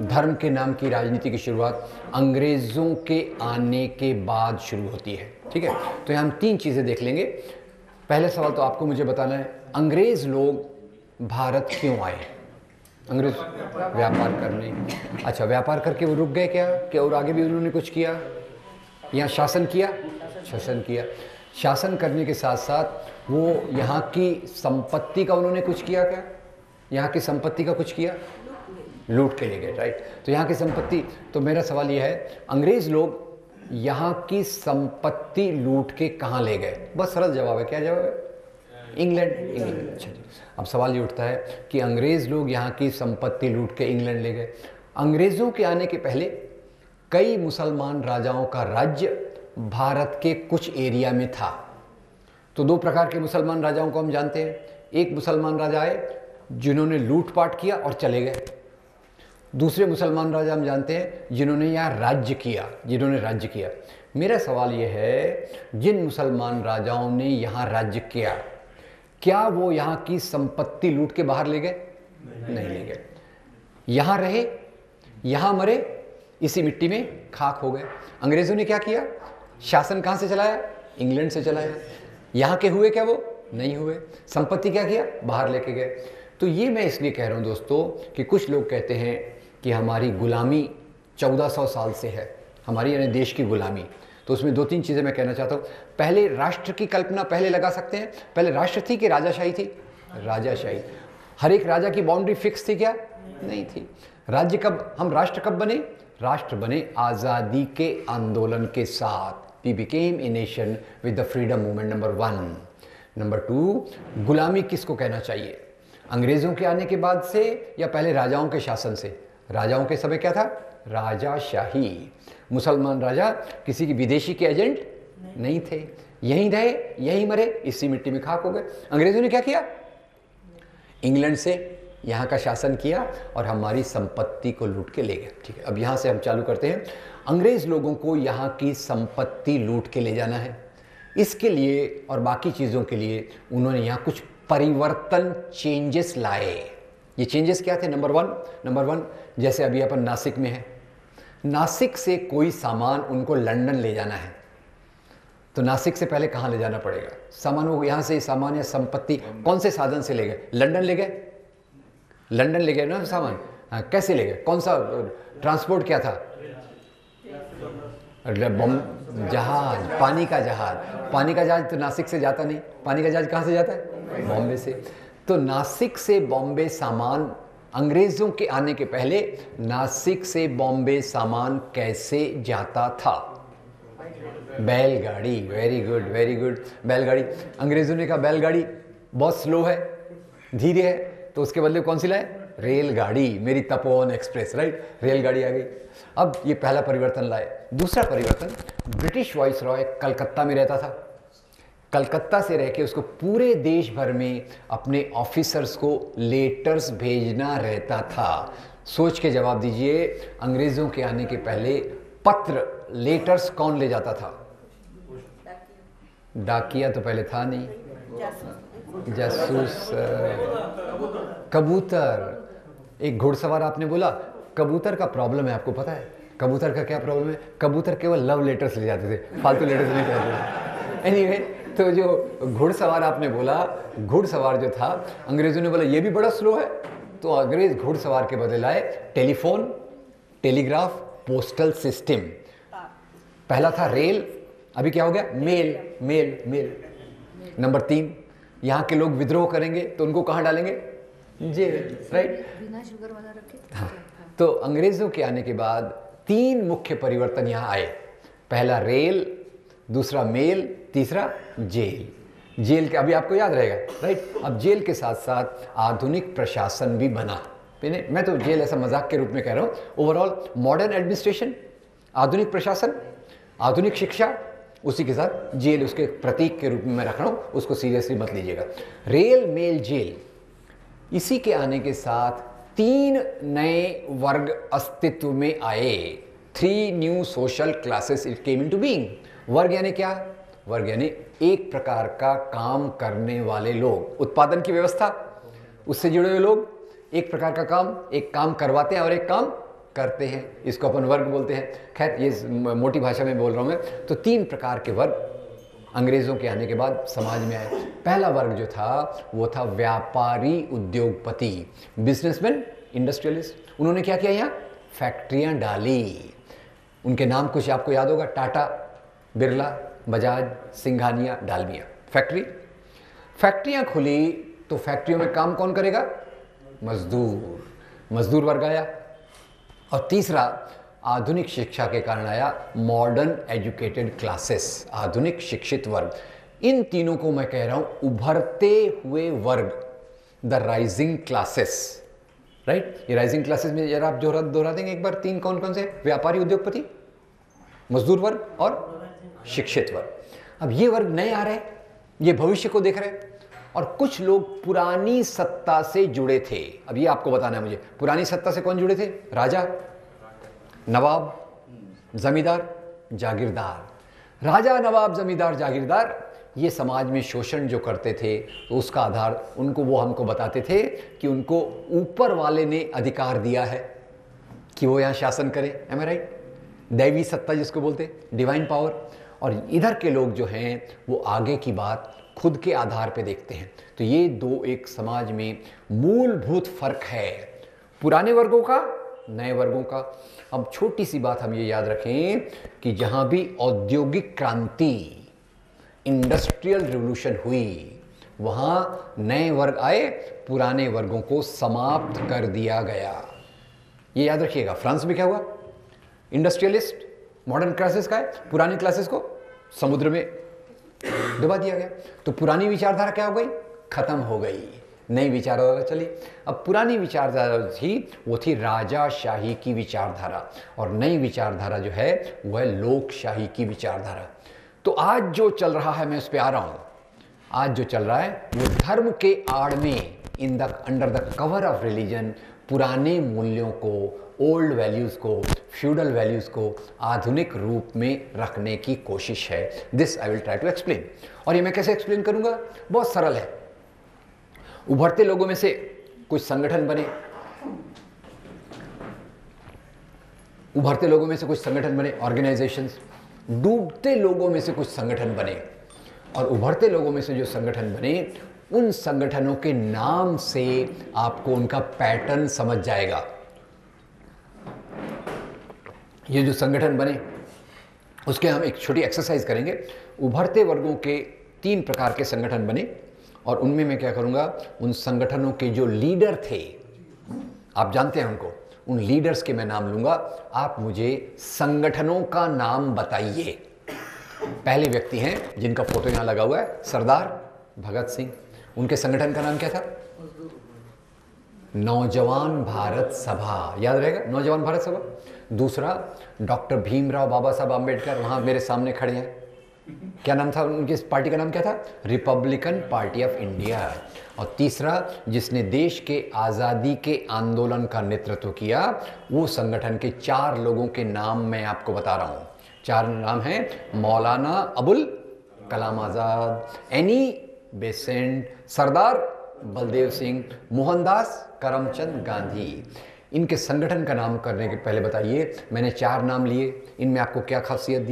धर्म के नाम की राजनीति की शुरुआत अंग्रेज़ों के आने के बाद शुरू होती है। ठीक है, तो यहाँ हम 3 चीज़ें देख लेंगे। पहले सवाल तो आपको मुझे बताना है, अंग्रेज़ लोग भारत क्यों आए? अंग्रेज़ व्यापार करने। अच्छा, व्यापार करके वो रुक गए क्या और आगे भी उन्होंने कुछ किया? यहाँ शासन किया, शासन किया। शासन करने के साथ साथ वो यहाँ की संपत्ति का उन्होंने कुछ किया क्या? यहाँ की संपत्ति का कुछ किया? लूट के ले गए, राइट। तो यहाँ की संपत्ति, तो मेरा सवाल ये है, अंग्रेज़ लोग यहाँ की संपत्ति लूट के कहाँ ले गए? बस सरल जवाब है। क्या जवाब है? इंग्लैंड। अच्छा जी, अब सवाल ये उठता है कि अंग्रेज़ लोग यहाँ की संपत्ति लूट के इंग्लैंड ले गए। अंग्रेज़ों के आने के पहले कई मुसलमान राजाओं का राज्य भारत के कुछ एरिया में था। तो 2 प्रकार के मुसलमान राजाओं को हम जानते हैं। एक मुसलमान राजा आए जिन्होंने लूटपाट किया और चले गए। दूसरे मुसलमान राजा हम जानते हैं जिन्होंने यहाँ राज्य किया, मेरा सवाल ये है, जिन मुसलमान राजाओं ने यहाँ राज्य किया, क्या वो यहाँ की संपत्ति लूट के बाहर ले गए? नहीं ले गए। यहाँ रहे, यहाँ मरे, इसी मिट्टी में खाक हो गए। अंग्रेज़ों ने क्या किया? शासन कहाँ से चलाया? इंग्लैंड से चलाया। यहाँ के हुए क्या? वो नहीं हुए। संपत्ति क्या किया? बाहर लेके गए। तो ये मैं इसलिए कह रहा हूँ दोस्तों कि कुछ लोग कहते हैं कि हमारी गुलामी 1400 साल से है, हमारी यानी देश की गुलामी। तो उसमें 2-3 चीज़ें मैं कहना चाहता हूँ। पहले राष्ट्र की कल्पना पहले लगा सकते हैं। पहले राष्ट्र थी कि राजाशाही थी? राजाशाही। हर एक राजा की बाउंड्री फिक्स थी क्या? नहीं थी। राज्य कब, हम राष्ट्र कब बने? राष्ट्र बने आज़ादी के आंदोलन के साथ। We became a nation with the freedom movement, number 1। Number 2, गुलामी किसको कहना चाहिए? अंग्रेज़ों के आने के बाद से या पहले राजाओं के शासन से? राजाओं के समय क्या था? राजाशाही। मुसलमान राजा किसी की विदेशी के एजेंट नहीं थे, यहीं रहे यहीं मरे, इसी मिट्टी में खाक हो गए। अंग्रेजों ने क्या किया? इंग्लैंड से यहाँ का शासन किया और हमारी संपत्ति को लूट के ले गए। ठीक है, अब यहाँ से हम चालू करते हैं। अंग्रेज लोगों को यहाँ की संपत्ति लूट के ले जाना है, इसके लिए और बाकी चीज़ों के लिए उन्होंने यहाँ कुछ परिवर्तन, चेंजेस लाए। ये चेंजेस क्या थे? नंबर वन, जैसे अभी अपन नासिक में है, नासिक से कोई सामान उनको लंदन ले जाना है तो नासिक से पहले कहाँ ले जाना पड़ेगा? सामान वो यहाँ से सामान या संपत्ति कौन से साधन से ले गए? लंदन ले गए, लंदन ले गए ना सामान। हाँ, कैसे ले गए? कौन सा ट्रांसपोर्ट क्या था? जहाज, पानी का जहाज। पानी का जहाज तो नासिक से जाता नहीं, पानी का जहाज कहाँ से जाता है? बॉम्बे से। तो नासिक से बॉम्बे सामान, अंग्रेजों के आने के पहले नासिक से बॉम्बे सामान कैसे जाता था? बैलगाड़ी। वेरी गुड, वेरी गुड, बैलगाड़ी। अंग्रेजों ने कहा बैलगाड़ी बहुत स्लो है, धीरे है, तो उसके बदले कौन सी लाए? रेलगाड़ी, मेरी तपोवन एक्सप्रेस, राइट, रेलगाड़ी आ गई। अब ये पहला परिवर्तन लाए। दूसरा परिवर्तन, ब्रिटिश वाइसरॉय कलकत्ता में रहता था, कलकत्ता से रह के उसको पूरे देश भर में अपने ऑफिसर्स को लेटर्स भेजना रहता था। सोच के जवाब दीजिए, अंग्रेजों के आने के पहले पत्र, लेटर्स कौन ले जाता था? डाकिया तो पहले था नहीं, जासूस, कबूतर। एक घुड़सवार आपने बोला, कबूतर का प्रॉब्लम है, आपको पता है कबूतर का क्या प्रॉब्लम है? कबूतर केवल लव लेटर्स ले जाते थे, फालतू लेटर्स नहीं करते। एनीवे, तो जो घुड़सवार आपने बोला, घुड़सवार जो था, अंग्रेजों ने बोला ये भी बड़ा स्लो है, तो अंग्रेज घुड़सवार के बदले लाए टेलीफोन, टेलीग्राफ, पोस्टल सिस्टम। पहला था रेल, अभी क्या हो गया? Mail, mail, mail. नंबर 3, यहाँ के लोग विद्रोह करेंगे तो उनको कहाँ डालेंगे? Jail, right. बिना शुगर वाला रखे। हाँ, तो अंग्रेजों के आने के बाद 3 मुख्य परिवर्तन यहाँ आए। पहला रेल, दूसरा मेल, तीसरा जेल। जेल के अभी आपको याद रहेगा, राइट। अब जेल के साथ साथ आधुनिक प्रशासन भी बना। मैं तो जेल ऐसा मजाक के रूप में कह रहा हूँ। ओवरऑल मॉडर्न एडमिनिस्ट्रेशन, आधुनिक प्रशासन, आधुनिक शिक्षा, उसी के साथ जेल उसके प्रतीक के रूप में मैं रख रहा हूँ, उसको सीरियसली मत लीजिएगा। रेल, मेल, जेल, इसी के आने के साथ 3 नए वर्ग अस्तित्व में आए। 3 new social classes it came into being. वर्ग यानी क्या? वर्ग यानी एक प्रकार का काम करने वाले लोग, उत्पादन की व्यवस्था, उससे जुड़े हुए लोग, एक प्रकार का काम, एक काम करवाते हैं और एक काम करते हैं, इसको अपन वर्ग बोलते हैं। खैर, ये मोटी भाषा में बोल रहा हूँ मैं। तो 3 प्रकार के वर्ग अंग्रेज़ों के आने के बाद समाज में आए। पहला वर्ग जो था वो था व्यापारी, उद्योगपति, बिजनेसमैन, इंडस्ट्रियलिस्ट। उन्होंने क्या किया? यहाँ फैक्ट्रियाँ डाली। उनके नाम कुछ आपको याद होगा, टाटा, बिरला, बजाज, सिंघानिया, डालमिया। फैक्ट्रियाँ खुली तो फैक्ट्रियों में काम कौन करेगा? मजदूर, मजदूर वर्ग आया। और तीसरा, आधुनिक शिक्षा के कारण आया मॉडर्न एजुकेटेड क्लासेस, आधुनिक शिक्षित वर्ग। इन तीनों को मैं कह रहा हूं उभरते हुए वर्ग, द राइजिंग क्लासेस, राइट। ये राइजिंग क्लासेस में जरा आप दोहरा देंगे एक बार, 3 कौन कौन से? व्यापारी, उद्योगपति, मजदूर वर्ग और शिक्षित वर्ग। अब ये वर्ग नए आ रहे हैं, ये भविष्य को देख रहे हैं, और कुछ लोग पुरानी सत्ता से जुड़े थे। अब ये आपको बताना है मुझे, पुरानी सत्ता से कौन जुड़े थे? राजा, नवाब, जमींदार, जागीरदार। राजा, नवाब, जमींदार, जागीरदार ये समाज में शोषण जो करते थे तो उसका आधार उनको, वो हमको बताते थे कि उनको ऊपर वाले ने अधिकार दिया है कि वो यहाँ शासन करें। एम आई राइट? दैवी सत्ता जिसको बोलते, डिवाइन पावर। और इधर के लोग जो हैं वो आगे की बात खुद के आधार पे देखते हैं। तो ये 2 एक समाज में मूलभूत फर्क है, पुराने वर्गों का, नए वर्गों का। अब छोटी सी बात हम ये याद रखें कि जहां भी औद्योगिक क्रांति, इंडस्ट्रियल रिवॉल्यूशन हुई, वहां नए वर्ग आए, पुराने वर्गों को समाप्त कर दिया गया। ये याद रखिएगा। फ्रांस में क्या हुआ? इंडस्ट्रियलिस्ट, मॉडर्न क्लासेस का है, पुरानी क्लासेस को समुद्र में डुबा दिया गया। तो पुरानी विचारधारा क्या हो गई? खत्म हो गई। नई विचारधारा चली। अब पुरानी विचारधारा थी वो थी राजाशाही की विचारधारा, और नई विचारधारा जो है वो है लोकशाही की विचारधारा। तो आज जो चल रहा है, मैं उस पर आ रहा हूँ, आज जो चल रहा है वो धर्म के आड़ में, in the under the cover of religion, पुराने मूल्यों को, ओल्ड वैल्यूज़ को, फ्यूडल वैल्यूज़ को आधुनिक रूप में रखने की कोशिश है। This I will try to explain. और ये मैं कैसे एक्सप्लेन करूँगा? बहुत सरल है। उभरते लोगों में से कुछ संगठन बने, उभरते लोगों में से कुछ संगठन बने, ऑर्गेनाइजेशंस। डूबते लोगों में से कुछ संगठन बने, और उभरते लोगों में से जो संगठन बने, उन संगठनों के नाम से आपको उनका पैटर्न समझ जाएगा। ये जो संगठन बने उसके हम एक छोटी एक्सरसाइज करेंगे। उभरते वर्गों के 3 प्रकार के संगठन बने, और उनमें मैं क्या करूंगा, उन संगठनों के जो लीडर थे, आप जानते हैं उनको, उन लीडर्स के मैं नाम लूंगा। आप मुझे संगठनों का नाम बताइए। पहले व्यक्ति हैं जिनका फोटो यहां लगा हुआ है, सरदार भगत सिंह। उनके संगठन का नाम क्या था? नौजवान भारत सभा, याद रहेगा, नौजवान भारत सभा। दूसरा, डॉक्टर भीमराव बाबा साहब आम्बेडकर, वहां मेरे सामने खड़े हैं। क्या नाम था उनकी पार्टी का? नाम क्या था? Republican party of India. और तीसरा, जिसने देश के आज़ादी के आंदोलन का नेतृत्व किया, वो संगठन के 4 लोगों के नाम मैं आपको बता रहा हूं। 4 नाम हैं: मौलाना अबुल कलाम आज़ाद, एनी बेसेंट, सरदार बलदेव सिंह, मोहनदास करमचंद गांधी। इनके संगठन का नाम करने के पहले बताइए, मैंने 4 नाम लिए, इनमें आपको क्या खासियत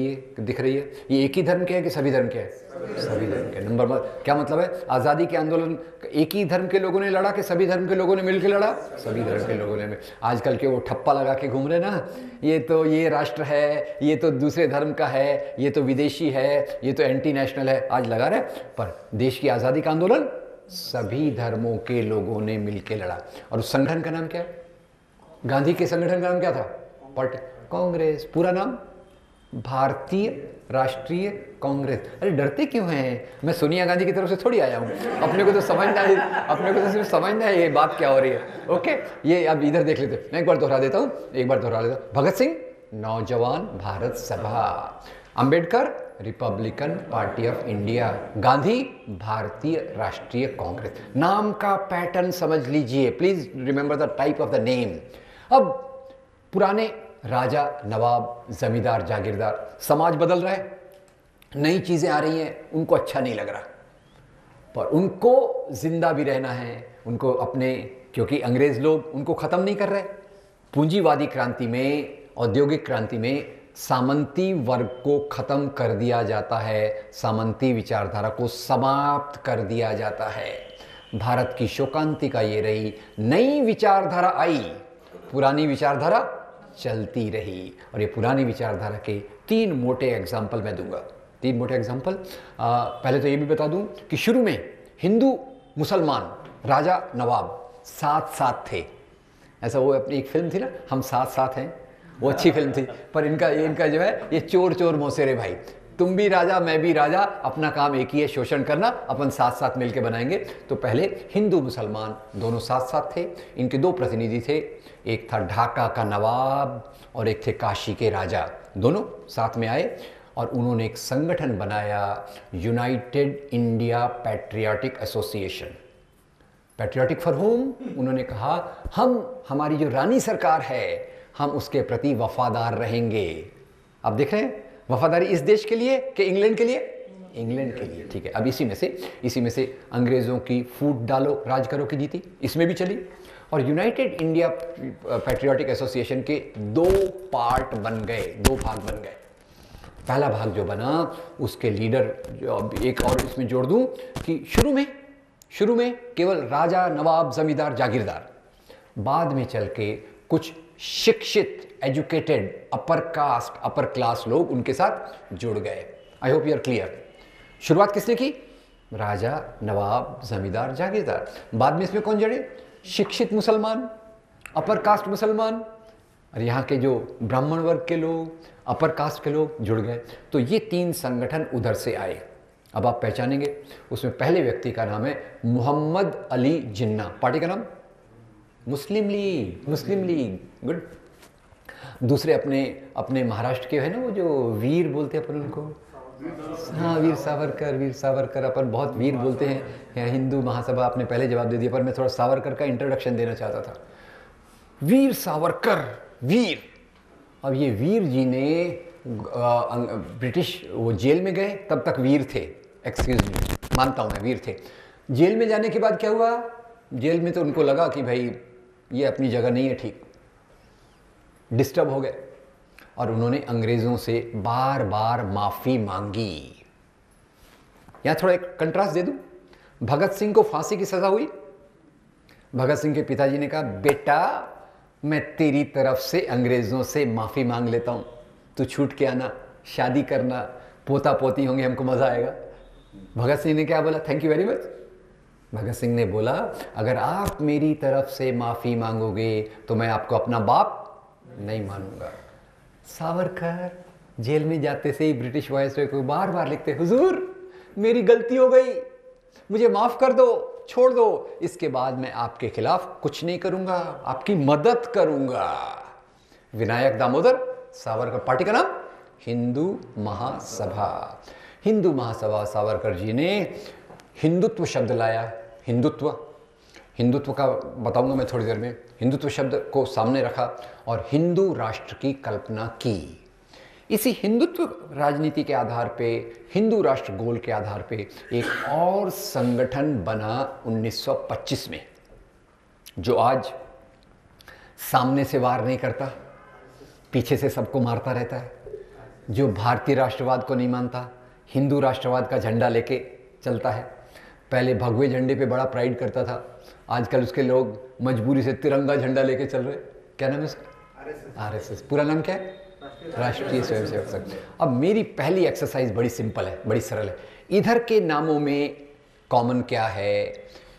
दिख रही है? ये एक ही धर्म के हैं कि सभी धर्म के हैं? सभी धर्म के। नंबर 1 क्या मतलब है? आज़ादी के आंदोलन एक ही धर्म के लोगों ने लड़ा कि सभी धर्म के लोगों ने मिलकर लड़ा? सभी धर्म के लोगों ने। आजकल के वो ठप्पा लगा के घूम रहे ना, ये राष्ट्र है, ये तो दूसरे धर्म का है, ये तो विदेशी है, ये तो एंटी नेशनल है, आज लगा रहे। पर देश की आज़ादी का आंदोलन सभी धर्मों के लोगों ने मिलकर लड़ा। और उस संगठन का नाम क्या है? गांधी के संगठन का नाम क्या था? पार्टी कांग्रेस। पूरा नाम भारतीय राष्ट्रीय कांग्रेस। अरे डरते क्यों हैं? मैं सोनिया गांधी की तरफ से थोड़ी आया हूँ, अपने को तो समझना है, अपने को तो सिर्फ समझना है ये बात क्या हो रही है। ओके, ये अब इधर देख लेते, मैं एक बार दोहरा देता हूँ, भगत सिंह नौजवान भारत सभा, Ambedkar Republican party of India, Gandhi भारतीय राष्ट्रीय कांग्रेस। नाम का पैटर्न समझ लीजिए, please remember the type of the name. अब पुराने राजा नवाब जमींदार जागीरदार, समाज बदल रहा है, नई चीजें आ रही हैं, उनको अच्छा नहीं लग रहा, पर उनको जिंदा भी रहना है, उनको अपने, क्योंकि अंग्रेज लोग उनको खत्म नहीं कर रहे। पूंजीवादी क्रांति में, औद्योगिक क्रांति में सामंती वर्ग को खत्म कर दिया जाता है, सामंती विचारधारा को समाप्त कर दिया जाता है। भारत की शोकांतिका ये रही, नई विचारधारा आई, पुरानी विचारधारा चलती रही। और ये पुरानी विचारधारा के 3 मोटे एग्जाम्पल मैं दूंगा, 3 मोटे एग्जाम्पल। पहले तो ये भी बता दूं कि शुरू में हिंदू मुसलमान राजा नवाब साथ साथ थे। ऐसा वो अपनी एक फिल्म थी ना, हम साथ साथ हैं, वो अच्छी फिल्म थी। पर इनका जो है ये चोर चोर मौसेरे भाई, तुम भी राजा मैं भी राजा, अपना काम एक ही है, शोषण करना, अपन साथ साथ मिलके बनाएंगे। तो पहले हिंदू मुसलमान दोनों साथ साथ थे। इनके 2 प्रतिनिधि थे, एक था ढाका का नवाब और एक थे काशी के राजा, दोनों साथ में आए और उन्होंने एक संगठन बनाया, United India patriotic association. Patriotic for home? उन्होंने कहा हमारी जो रानी सरकार है, हम उसके प्रति वफादार रहेंगे। अब देख रहे हैं, वफादारी इस देश के लिए कि इंग्लैंड के लिए? इंग्लैंड के लिए, ठीक है। अब इसी में से अंग्रेजों की फूट डालो राज करो की नीति इसमें भी चली। और यूनाइटेड इंडिया पैट्रियाटिक एसोसिएशन के 2 पार्ट बन गए, 2 भाग बन गए। पहला भाग जो बना, उसके लीडर एक और इसमें जोड़ दूं कि शुरू में केवल राजा नवाब जमींदार जागीरदार, बाद में चल के कुछ शिक्षित एजुकेटेड अपर क्लास लोग उनके साथ जुड़ गए। I hope you are clear. शुरुआत किसने की? राजा नवाब जमींदार जागीरदार। बाद में इसमें कौन जुड़े? शिक्षित मुसलमान, अपर कास्ट मुसलमान, और यहाँ के जो ब्राह्मण वर्ग के लोग, अपर कास्ट के लोग जुड़ गए। तो ये 3 संगठन उधर से आए। अब आप पहचानेंगे, उसमें पहले व्यक्ति का नाम है मोहम्मद अली जिन्ना। पार्टी का नाम मुस्लिम लीग, गुड। दूसरे अपने अपने महाराष्ट्र के है ना, वो जो वीर बोलते हैं अपन उनको, हाँ वीर सावरकर अपन बहुत वीर बोलते हैं। हिंदू महासभा, आपने पहले जवाब दे दिया, पर मैं थोड़ा सावरकर का इंट्रोडक्शन देना चाहता था। वीर सावरकर, वीर। अब ये वीर जी ने ब्रिटिश वो जेल में गए, तब तक वीर थे, एक्सक्यूज मी, मानता हूँ मैं वीर थे। जेल में जाने के बाद क्या हुआ, जेल में तो उनको लगा कि भाई ये अपनी जगह नहीं है ठीक, डिस्टर्ब हो गए, और उन्होंने अंग्रेज़ों से बार बार माफ़ी मांगी। यहाँ थोड़ा एक कंट्रास्ट दे दूँ, भगत सिंह को फांसी की सज़ा हुई, भगत सिंह के पिताजी ने कहा बेटा मैं तेरी तरफ से अंग्रेज़ों से माफ़ी मांग लेता हूँ, तू छूट के आना, शादी करना, पोता पोती होंगे, हमको मज़ा आएगा। भगत सिंह ने क्या बोला, thank you very much. Bhagat Singh ने बोला अगर आप मेरी तरफ से माफ़ी मांगोगे तो मैं आपको अपना बाप नहीं मानूंगा। सावरकर जेल में जाते से ही ब्रिटिश वायसरॉय को बार बार लिखते, हुजूर मेरी गलती हो गई, मुझे माफ़ कर दो, छोड़ दो, इसके बाद मैं आपके खिलाफ कुछ नहीं करूंगा, आपकी मदद करूंगा। विनायक दामोदर सावरकर, पार्टी का नाम हिंदू महासभा। हिंदू महासभा, सावरकर जी ने हिंदुत्व शब्द लाया, हिंदुत्व का बताऊंगा मैं थोड़ी देर में। हिंदुत्व शब्द को सामने रखा और हिंदू राष्ट्र की कल्पना की। इसी हिंदुत्व राजनीति के आधार पे, हिंदू राष्ट्र गोल के आधार पे एक और संगठन बना 1925 में, जो आज सामने से वार नहीं करता, पीछे से सबको मारता रहता है, जो भारतीय राष्ट्रवाद को नहीं मानता, हिंदू राष्ट्रवाद का झंडा लेके चलता है। पहले भगवे झंडे पे बड़ा प्राइड करता था, आजकल उसके लोग मजबूरी से तिरंगा झंडा लेके चल रहे। क्या नाम है उसका? आरएसएस। पूरा नाम क्या है? राष्ट्रीय स्वयंसेवक संघ। अब मेरी पहली एक्सरसाइज बड़ी सिंपल है, बड़ी सरल है। इधर के नामों में कॉमन क्या है,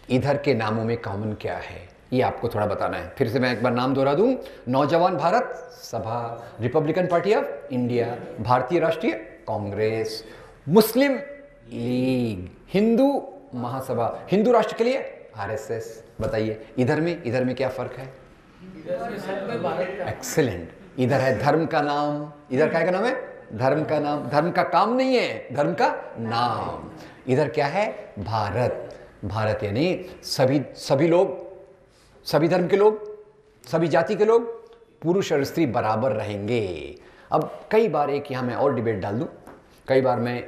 इधर के नामों में कॉमन क्या है, ये आपको थोड़ा बताना है। फिर से मैं एक बार नाम दोहरा दूं, नौजवान भारत सभा, रिपब्लिकन पार्टी ऑफ इंडिया, भारतीय राष्ट्रीय कांग्रेस, मुस्लिम लीग, हिंदू महासभा, हिंदू राष्ट्र के लिए आरएसएस। बताइए इधर में क्या फर्क है? एक्सीलेंट। इधर है धर्म का नाम, इधर क्या का नाम है? धर्म का नाम। धर्म का काम नहीं है, धर्म का नाम। इधर क्या है? भारत। भारत यानी सभी लोग, सभी धर्म के लोग, सभी जाति के लोग, पुरुष और स्त्री बराबर रहेंगे। अब कई बार एक यहाँ मैं और डिबेट डाल दूँ, कई बार मैं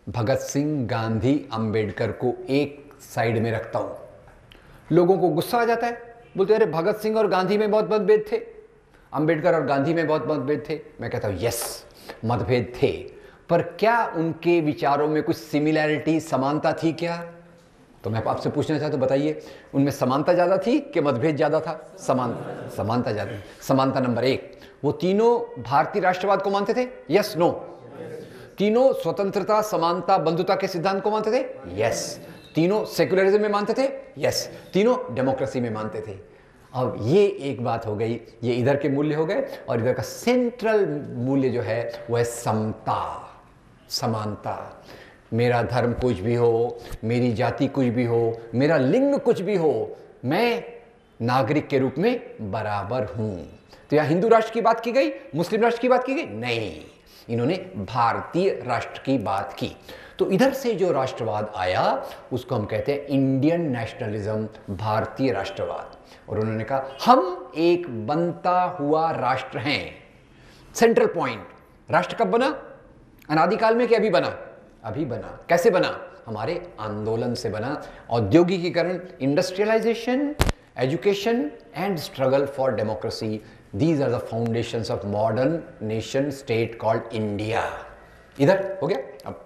भगत सिंह, गांधी, अंबेडकर को एक साइड में रखता हूँ। लोगों को गुस्सा आ जाता है, बोलते अरे भगत सिंह और गांधी में बहुत मतभेद थे, अंबेडकर और गांधी में बहुत मतभेद थे। मैं कहता हूँ यस, मतभेद थे, पर क्या उनके विचारों में कुछ सिमिलैरिटी, समानता थी क्या? तो मैं आपसे पूछना चाहता हूँ, बताइए उनमें समानता ज़्यादा थी कि मतभेद ज़्यादा था? समानता ज़्यादा थी। समानता नंबर एक, वो तीनों भारतीय राष्ट्रवाद को मानते थे, यस नो? तीनों स्वतंत्रता, समानता, बंधुता के सिद्धांत को मानते थे, यस। तीनों सेक्युलरिज्म में मानते थे, यस। तीनों डेमोक्रेसी में मानते थे। अब ये एक बात हो गई, ये इधर के मूल्य हो गए, और इधर का सेंट्रल मूल्य जो है वह है समता, समानता। मेरा धर्म कुछ भी हो, मेरी जाति कुछ भी हो, मेरा लिंग कुछ भी हो, मैं नागरिक के रूप में बराबर हूं। तो यहां हिंदू राष्ट्र की बात की गई, मुस्लिम राष्ट्र की बात की गई? नहीं, इन्होंने भारतीय राष्ट्र की बात की। तो इधर से जो राष्ट्रवाद आया उसको हम कहते हैं इंडियन नेशनलिज्म, भारतीय राष्ट्रवाद। और उन्होंने कहा हम एक बनता हुआ राष्ट्र हैं। सेंट्रल पॉइंट, राष्ट्र कब बना? अनादिकाल में कि अभी बना? अभी बना। कैसे बना? हमारे आंदोलन से बना। औद्योगिकीकरण, industrialisation, education and struggle for democracy, these are the foundations of modern nation state called India। इधर हो गया। अब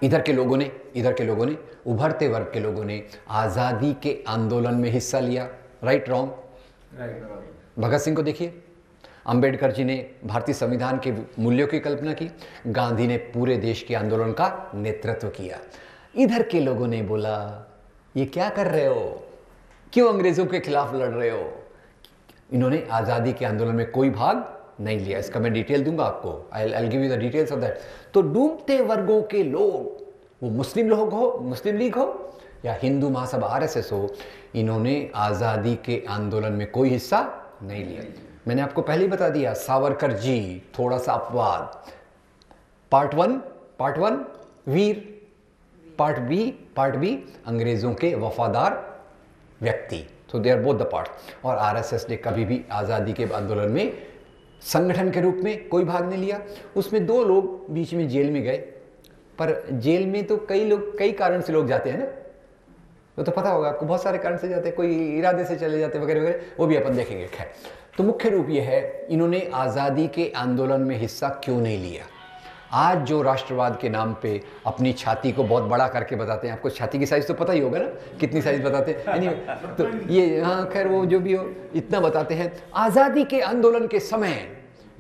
इधर के लोगों ने उभरते वर्ग के लोगों ने आज़ादी के आंदोलन में हिस्सा लिया। Right wrong? भगत सिंह को देखिए, अंबेडकर जी ने भारतीय संविधान के मूल्यों की कल्पना की, गांधी ने पूरे देश के आंदोलन का नेतृत्व किया। इधर के लोगों ने बोला ये क्या कर रहे हो, क्यों अंग्रेजों के खिलाफ लड़ रहे हो? इन्होंने आज़ादी के आंदोलन में कोई भाग नहीं लिया। इसका मैं डिटेल दूंगा आपको, I give you the details of that. तो डूबते वर्गों के लोग वो मुस्लिम लोग हो, मुस्लिम लीग हो या हिंदू महासभा आरएसएस हो, इन्होंने आज़ादी के आंदोलन में कोई हिस्सा नहीं लिया। मैंने आपको पहले ही बता दिया, सावरकर जी, थोड़ा सा अपवाद। पार्ट वन वीर, पार्ट बी अंग्रेजों के वफादार व्यक्ति। तो they are both the part. और आरएसएस ने कभी भी आज़ादी के आंदोलन में संगठन के रूप में कोई भाग नहीं लिया। उसमें 2 लोग बीच में जेल में गए, पर जेल में तो कई कारण से लोग जाते हैं ना, वो तो पता होगा आपको, बहुत सारे कारण से जाते हैं, कोई इरादे से चले जाते हैं वगैरह वगैरह, वो भी अपन देखेंगे। खैर, तो मुख्य रूप ये है, इन्होंने आज़ादी के आंदोलन में हिस्सा क्यों नहीं लिया। आज जो राष्ट्रवाद के नाम पे अपनी छाती को बहुत बड़ा करके बताते हैं, आपको छाती की साइज़ तो पता ही होगा ना, कितनी साइज़ बताते हैं। anyway, तो ये, हाँ खैर वो जो भी हो, इतना बताते हैं। आज़ादी के आंदोलन के समय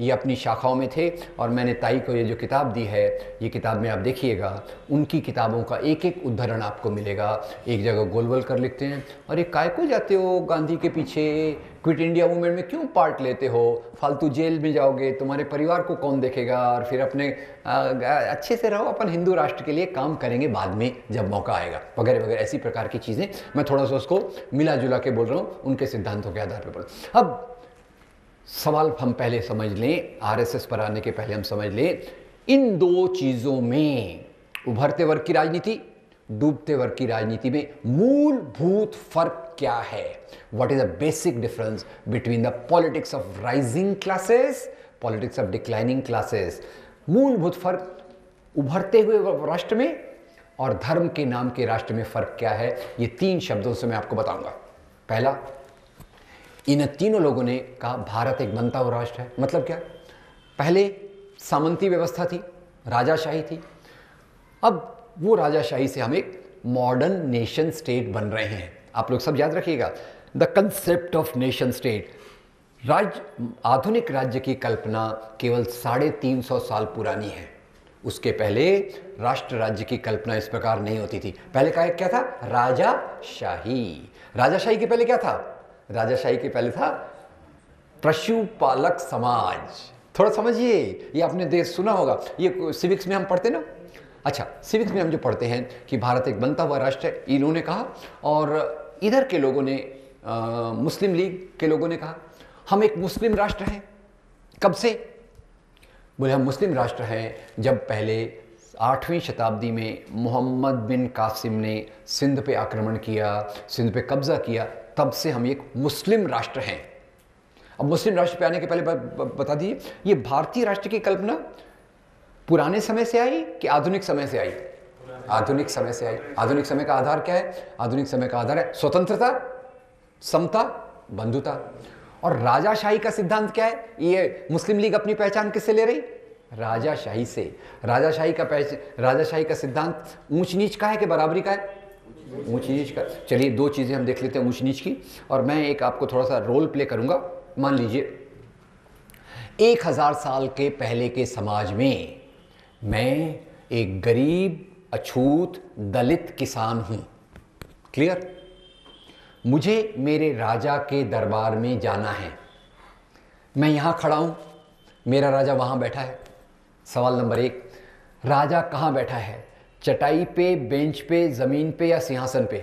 ये अपनी शाखाओं में थे। और मैंने ताई को ये जो किताब दी है, ये किताब में आप देखिएगा, उनकी किताबों का एक एक उदाहरण आपको मिलेगा। एक जगह गोलवलकर लिखते हैं, अरे काय को जाते हो गांधी के पीछे, क्विट इंडिया मूवमेंट में क्यों पार्ट लेते हो, फालतू जेल में जाओगे, तुम्हारे परिवार को कौन देखेगा, और फिर अपने अच्छे से रहो, अपन हिंदू राष्ट्र के लिए काम करेंगे बाद में जब मौका आएगा, वगैरह वगैरह, ऐसी प्रकार की चीज़ें। मैं थोड़ा सा उसको मिला जुला के बोल रहा हूँ, उनके सिद्धांतों के आधार पर बोल। अब सवाल हम पहले समझ लें, आरएसएस पर आने के पहले हम समझ लें, इन 2 चीज़ों में, उभरते वर्ग की राजनीति, डूबते वर्ग की राजनीति में मूलभूत फर्क क्या है। What is the basic difference between the politics of rising classes, politics of declining classes. मूलभूत फर्क उभरते हुए राष्ट्र में और धर्म के नाम के राष्ट्र में फर्क क्या है, ये 3 शब्दों से मैं आपको बताऊंगा। पहला, इन तीनों लोगों ने कहा भारत एक बनता हुआ राष्ट्र है। मतलब क्या, पहले सामंती व्यवस्था थी, राजाशाही थी, अब वो राजाशाही से हम एक मॉडर्न नेशन स्टेट बन रहे हैं। आप लोग सब याद रखिएगा, the concept of nation state. आधुनिक राज्य की कल्पना केवल 350 साल पुरानी है। उसके पहले राष्ट्र राज्य की कल्पना इस प्रकार नहीं होती थी। पहले क्या था, राजाशाही। राजाशाही के पहले क्या था, राजाशाही के पहले था पशुपालक समाज। थोड़ा समझिए, ये आपने देश सुना होगा, ये सिविक्स में हम पढ़ते ना। अच्छा, सिविक्स में हम जो पढ़ते हैं कि भारत एक बनता हुआ राष्ट्र है, इन्होंने कहा, और इधर के लोगों ने, मुस्लिम लीग के लोगों ने कहा हम एक मुस्लिम राष्ट्र हैं। कब से बोले हम मुस्लिम राष्ट्र हैं, जब पहले 8वीं शताब्दी में मोहम्मद बिन कासिम ने सिंध पे आक्रमण किया, सिंध पे कब्जा किया, तब से हम एक मुस्लिम राष्ट्र हैं। अब मुस्लिम राष्ट्र पे आने के पहले बता दीजिए, ये भारतीय राष्ट्र की कल्पना पुराने समय से आई कि आधुनिक समय से आई? आधुनिक समय से आई। आधुनिक समय का आधार क्या है? आधुनिक समय का आधार है स्वतंत्रता, समता, बंधुता। और राजाशाही का सिद्धांत क्या है? ये मुस्लिम लीग अपनी पहचान किससे ले रही? राजाशाही से। राजाशाही का सिद्धांत ऊंच नीच का है कि बराबरी का है? ऊंच नीच का। चलिए 2 चीज़ें हम देख लेते हैं ऊंच नीच की, और मैं एक आपको थोड़ा सा रोल प्ले करूंगा। मान लीजिए 1000 साल के पहले के समाज में मैं एक गरीब, अछूत, दलित किसान हूं। क्लियर? मुझे मेरे राजा के दरबार में जाना है। मैं यहां खड़ा हूं, मेरा राजा वहां बैठा है। सवाल नंबर 1, राजा कहां बैठा है? चटाई पे, बेंच पे, जमीन पे या सिंहासन पे?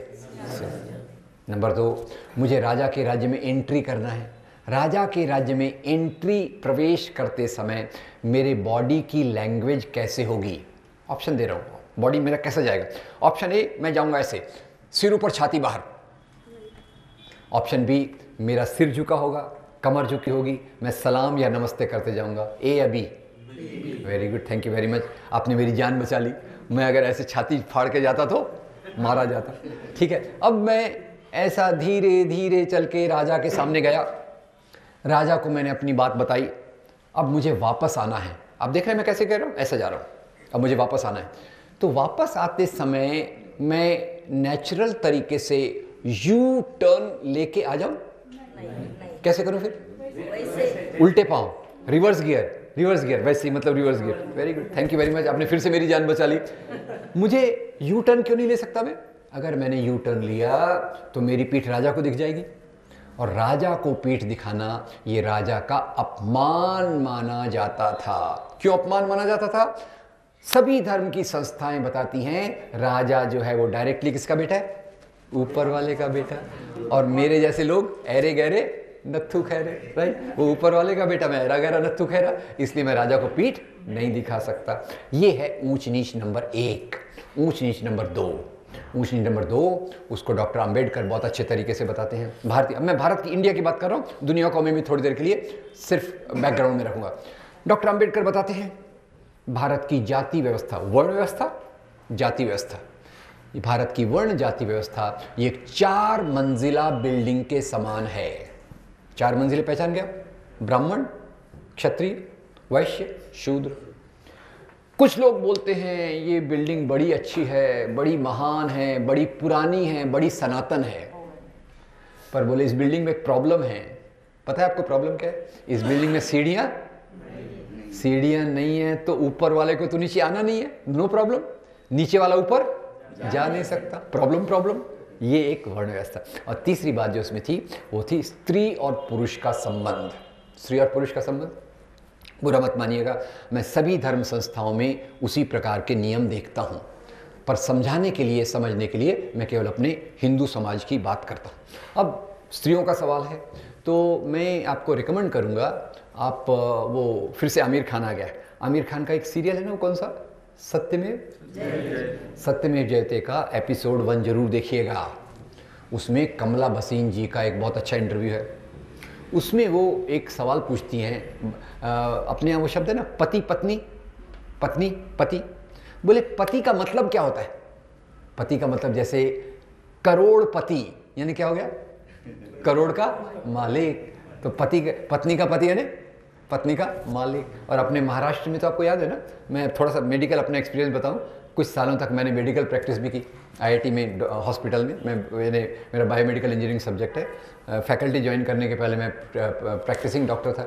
नंबर 2, मुझे राजा के राज्य में एंट्री करना है। राजा के राज्य में एंट्री, प्रवेश करते समय मेरे बॉडी की लैंग्वेज कैसे होगी? ऑप्शन दे रहा हूं, बॉडी मेरा कैसे जाएगा? ऑप्शन ए, मैं जाऊंगा ऐसे, सिर ऊपर छाती बाहर। ऑप्शन बी, मेरा सिर झुका होगा, कमर झुकी होगी, मैं सलाम या नमस्ते करते जाऊंगा। ए या B? Very good, thank you very much, आपने मेरी जान बचा ली। मैं अगर ऐसे छाती फाड़ के जाता तो मारा जाता। ठीक है, अब मैं ऐसा धीरे धीरे चल के राजा के सामने गया, राजा को मैंने अपनी बात बताई। अब मुझे वापस आना है। आप देख रहे हैं मैं कैसे कह रहा हूँ, ऐसा जा रहा हूँ। अब मुझे वापस आना है, तो वापस आते समय मैं नेचुरल तरीके से यू टर्न लेके आ जाऊं? कैसे करूं फिर? उल्टे पांव, रिवर्स गियर, रिवर्स गियर, वैसे ही, मतलब reverse gear. Very good, thank you very much, आपने फिर से मेरी जान बचा ली। मुझे यू टर्न क्यों नहीं ले सकता मैं? अगर मैंने यू टर्न लिया तो मेरी पीठ राजा को दिख जाएगी, और राजा को पीठ दिखाना ये राजा का अपमान माना जाता था। क्यों अपमान माना जाता था? सभी धर्म की संस्थाएं बताती हैं राजा जो है वो डायरेक्टली किसका बेटा है? ऊपर वाले का बेटा। और मेरे जैसे लोग ऐरे गहरे नत्थु खैरे, राइट, वो ऊपर वाले का बेटा, मैं ऐरा गहरा नत्थु खैरा, इसलिए मैं राजा को पीठ नहीं दिखा सकता। ये है ऊंच नीच नंबर 1। ऊंच नीच नंबर 2, ऊंच नीच नंबर 2 उसको डॉक्टर अंबेडकर बहुत अच्छे तरीके से बताते हैं। मैं भारत की, इंडिया की बात कर रहा हूँ, दुनिया को मैं भी थोड़ी देर के लिए सिर्फ बैकग्राउंड में रखूंगा। डॉक्टर अंबेडकर बताते हैं भारत की जाति व्यवस्था, वर्ण व्यवस्था, जाति व्यवस्था, भारत की वर्ण जाति व्यवस्था ये एक 4 मंजिला बिल्डिंग के समान है। 4 मंजिलें पहचान गया? ब्राह्मण, क्षत्रिय, वैश्य, शूद्र। कुछ लोग बोलते हैं ये बिल्डिंग बड़ी अच्छी है, बड़ी महान है, बड़ी पुरानी है, बड़ी सनातन है, पर बोले इस बिल्डिंग में एक प्रॉब्लम है। पता है आपको प्रॉब्लम क्या है? इस बिल्डिंग में सीढ़ियां नहीं है, तो ऊपर वाले को तो नीचे आना नहीं है, नो प्रॉब्लम। नीचे वाला ऊपर जा नहीं सकता, प्रॉब्लम। ये एक वर्ण व्यवस्था। और तीसरी बात जो उसमें थी वो थी स्त्री और पुरुष का संबंध। स्त्री और पुरुष का संबंध, बुरा मत मानिएगा, मैं सभी धर्म संस्थाओं में उसी प्रकार के नियम देखता हूँ, पर समझाने के लिए, समझने के लिए मैं केवल अपने हिंदू समाज की बात करता हूँ। अब स्त्रियों का सवाल है तो मैं आपको रिकमेंड करूँगा, आप वो फिर से आमिर खान आ गया है, आमिर खान का एक सीरियल है ना, वो कौन सा, सत्यमेव जयते का एपिसोड 1 जरूर देखिएगा। उसमें कमला भसीन जी का एक बहुत अच्छा इंटरव्यू है। उसमें वो एक सवाल पूछती हैं, अपने यहाँ वो शब्द है ना, पति पत्नी, पत्नी पति, बोले पति का मतलब क्या होता है? पति का मतलब जैसे करोड़पति, यानी क्या हो गया? करोड़ का मालिक। तो पत्नी का पति यानी पत्नी का मालिक। और अपने महाराष्ट्र में तो आपको याद है ना, मैं थोड़ा सा मेडिकल अपना एक्सपीरियंस बताऊं, कुछ सालों तक मैंने मेडिकल प्रैक्टिस भी की आईआईटी में, हॉस्पिटल में। मेरा बायोमेडिकल इंजीनियरिंग सब्जेक्ट है। फैकल्टी ज्वाइन करने के पहले मैं प्रैक्टिसिंग डॉक्टर था।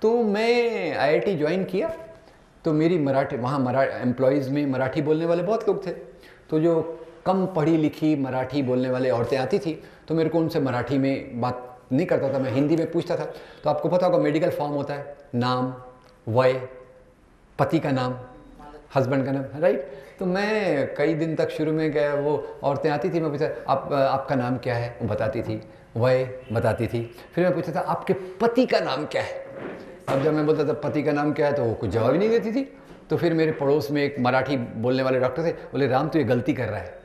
तो मैं आईआईटी ज्वाइन किया तो मेरी वहाँ एम्प्लॉयज़ में मराठी बोलने वाले बहुत लोग थे। तो जो कम पढ़ी लिखी मराठी बोलने वाले औरतें आती थी तो मेरे को उनसे मराठी में बात नहीं करता था, मैं हिंदी में पूछता था। तो आपको पता होगा मेडिकल फॉर्म होता है, नाम, वय, पति का नाम, हस्बैंड का नाम, राइट। तो मैं कई दिन तक शुरू में गया, वो औरतें आती थी, मैं पूछता आपका नाम क्या है, वो बताती थी, वय बताती थी। फिर मैं पूछता था आपके पति का नाम क्या है। अब जब मैं बोलता था पति का नाम क्या है तो वो कुछ जवाब ही नहीं देती थी। तो फिर मेरे पड़ोस में एक मराठी बोलने वाले डॉक्टर थे, बोले राम तू ये गलती कर रहा है।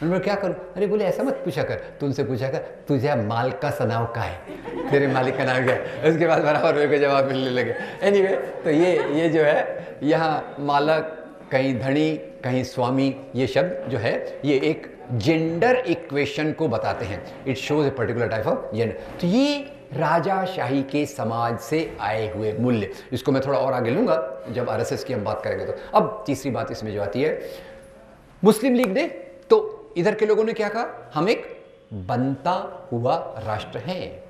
मैं क्या करूं? अरे बोले ऐसा मत पूछा कर, तू उनसे पूछा कर तुझे मालिक का सनाव का है, तेरे मालिक का नाम क्या है। उसके बाद बराबर मेरे को जवाब मिलने लगे। एनीवे, तो ये जो है यहाँ मालक, कहीं धनी, कहीं स्वामी, ये शब्द जो है ये एक जेंडर इक्वेशन को बताते हैं। It shows a particular type of gender. तो ये राजाशाही के समाज से आए हुए मूल्य, इसको मैं थोड़ा और आगे लूंगा जब आरएसएस की हम बात करेंगे। तो अब तीसरी बात इसमें जो आती है, मुस्लिम लीग ने, तो इधर के लोगों ने क्या कहा, हम एक बनता हुआ राष्ट्र हैं।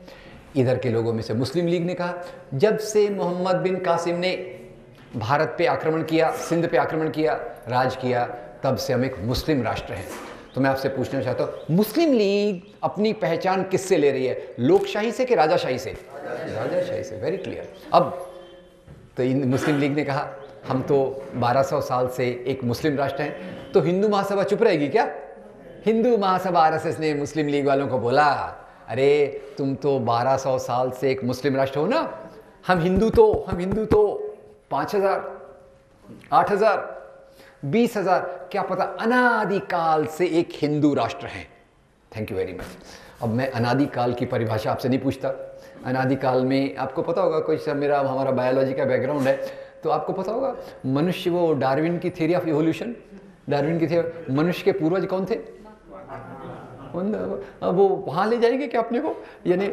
इधर के लोगों में से मुस्लिम लीग ने कहा जब से मोहम्मद बिन कासिम ने भारत पे आक्रमण किया, सिंध पे आक्रमण किया, राज किया, तब से हम एक मुस्लिम राष्ट्र हैं। तो मैं आपसे पूछना चाहता हूँ, मुस्लिम लीग अपनी पहचान किससे ले रही है, लोकशाही से कि राजाशाही से? राजाशाही से, वेरी क्लियर। अब तो मुस्लिम लीग ने कहा हम तो 1200 साल से एक मुस्लिम राष्ट्र हैं, तो हिंदू महासभा चुप रहेगी क्या? हिंदू महासभा आरएसएस ने मुस्लिम लीग वालों को बोला, अरे तुम तो 1200 साल से एक मुस्लिम राष्ट्र हो ना, हम हिंदू तो 5000, 8000, 20,000, क्या पता अनादिकाल से एक हिंदू राष्ट्र हैं। Thank you very much. अब मैं अनादिकाल की परिभाषा आपसे नहीं पूछता। अनादिकाल में आपको पता होगा, कोई हमारा बायोलॉजी का बैकग्राउंड है तो आपको पता होगा, मनुष्य, वो डार्विन की थ्योरी ऑफ इवोल्यूशन, डार्विन की थ्योरी, मनुष्य के पूर्वज कौन थे? वो वहाँ ले जाएंगे क्या अपने को, यानी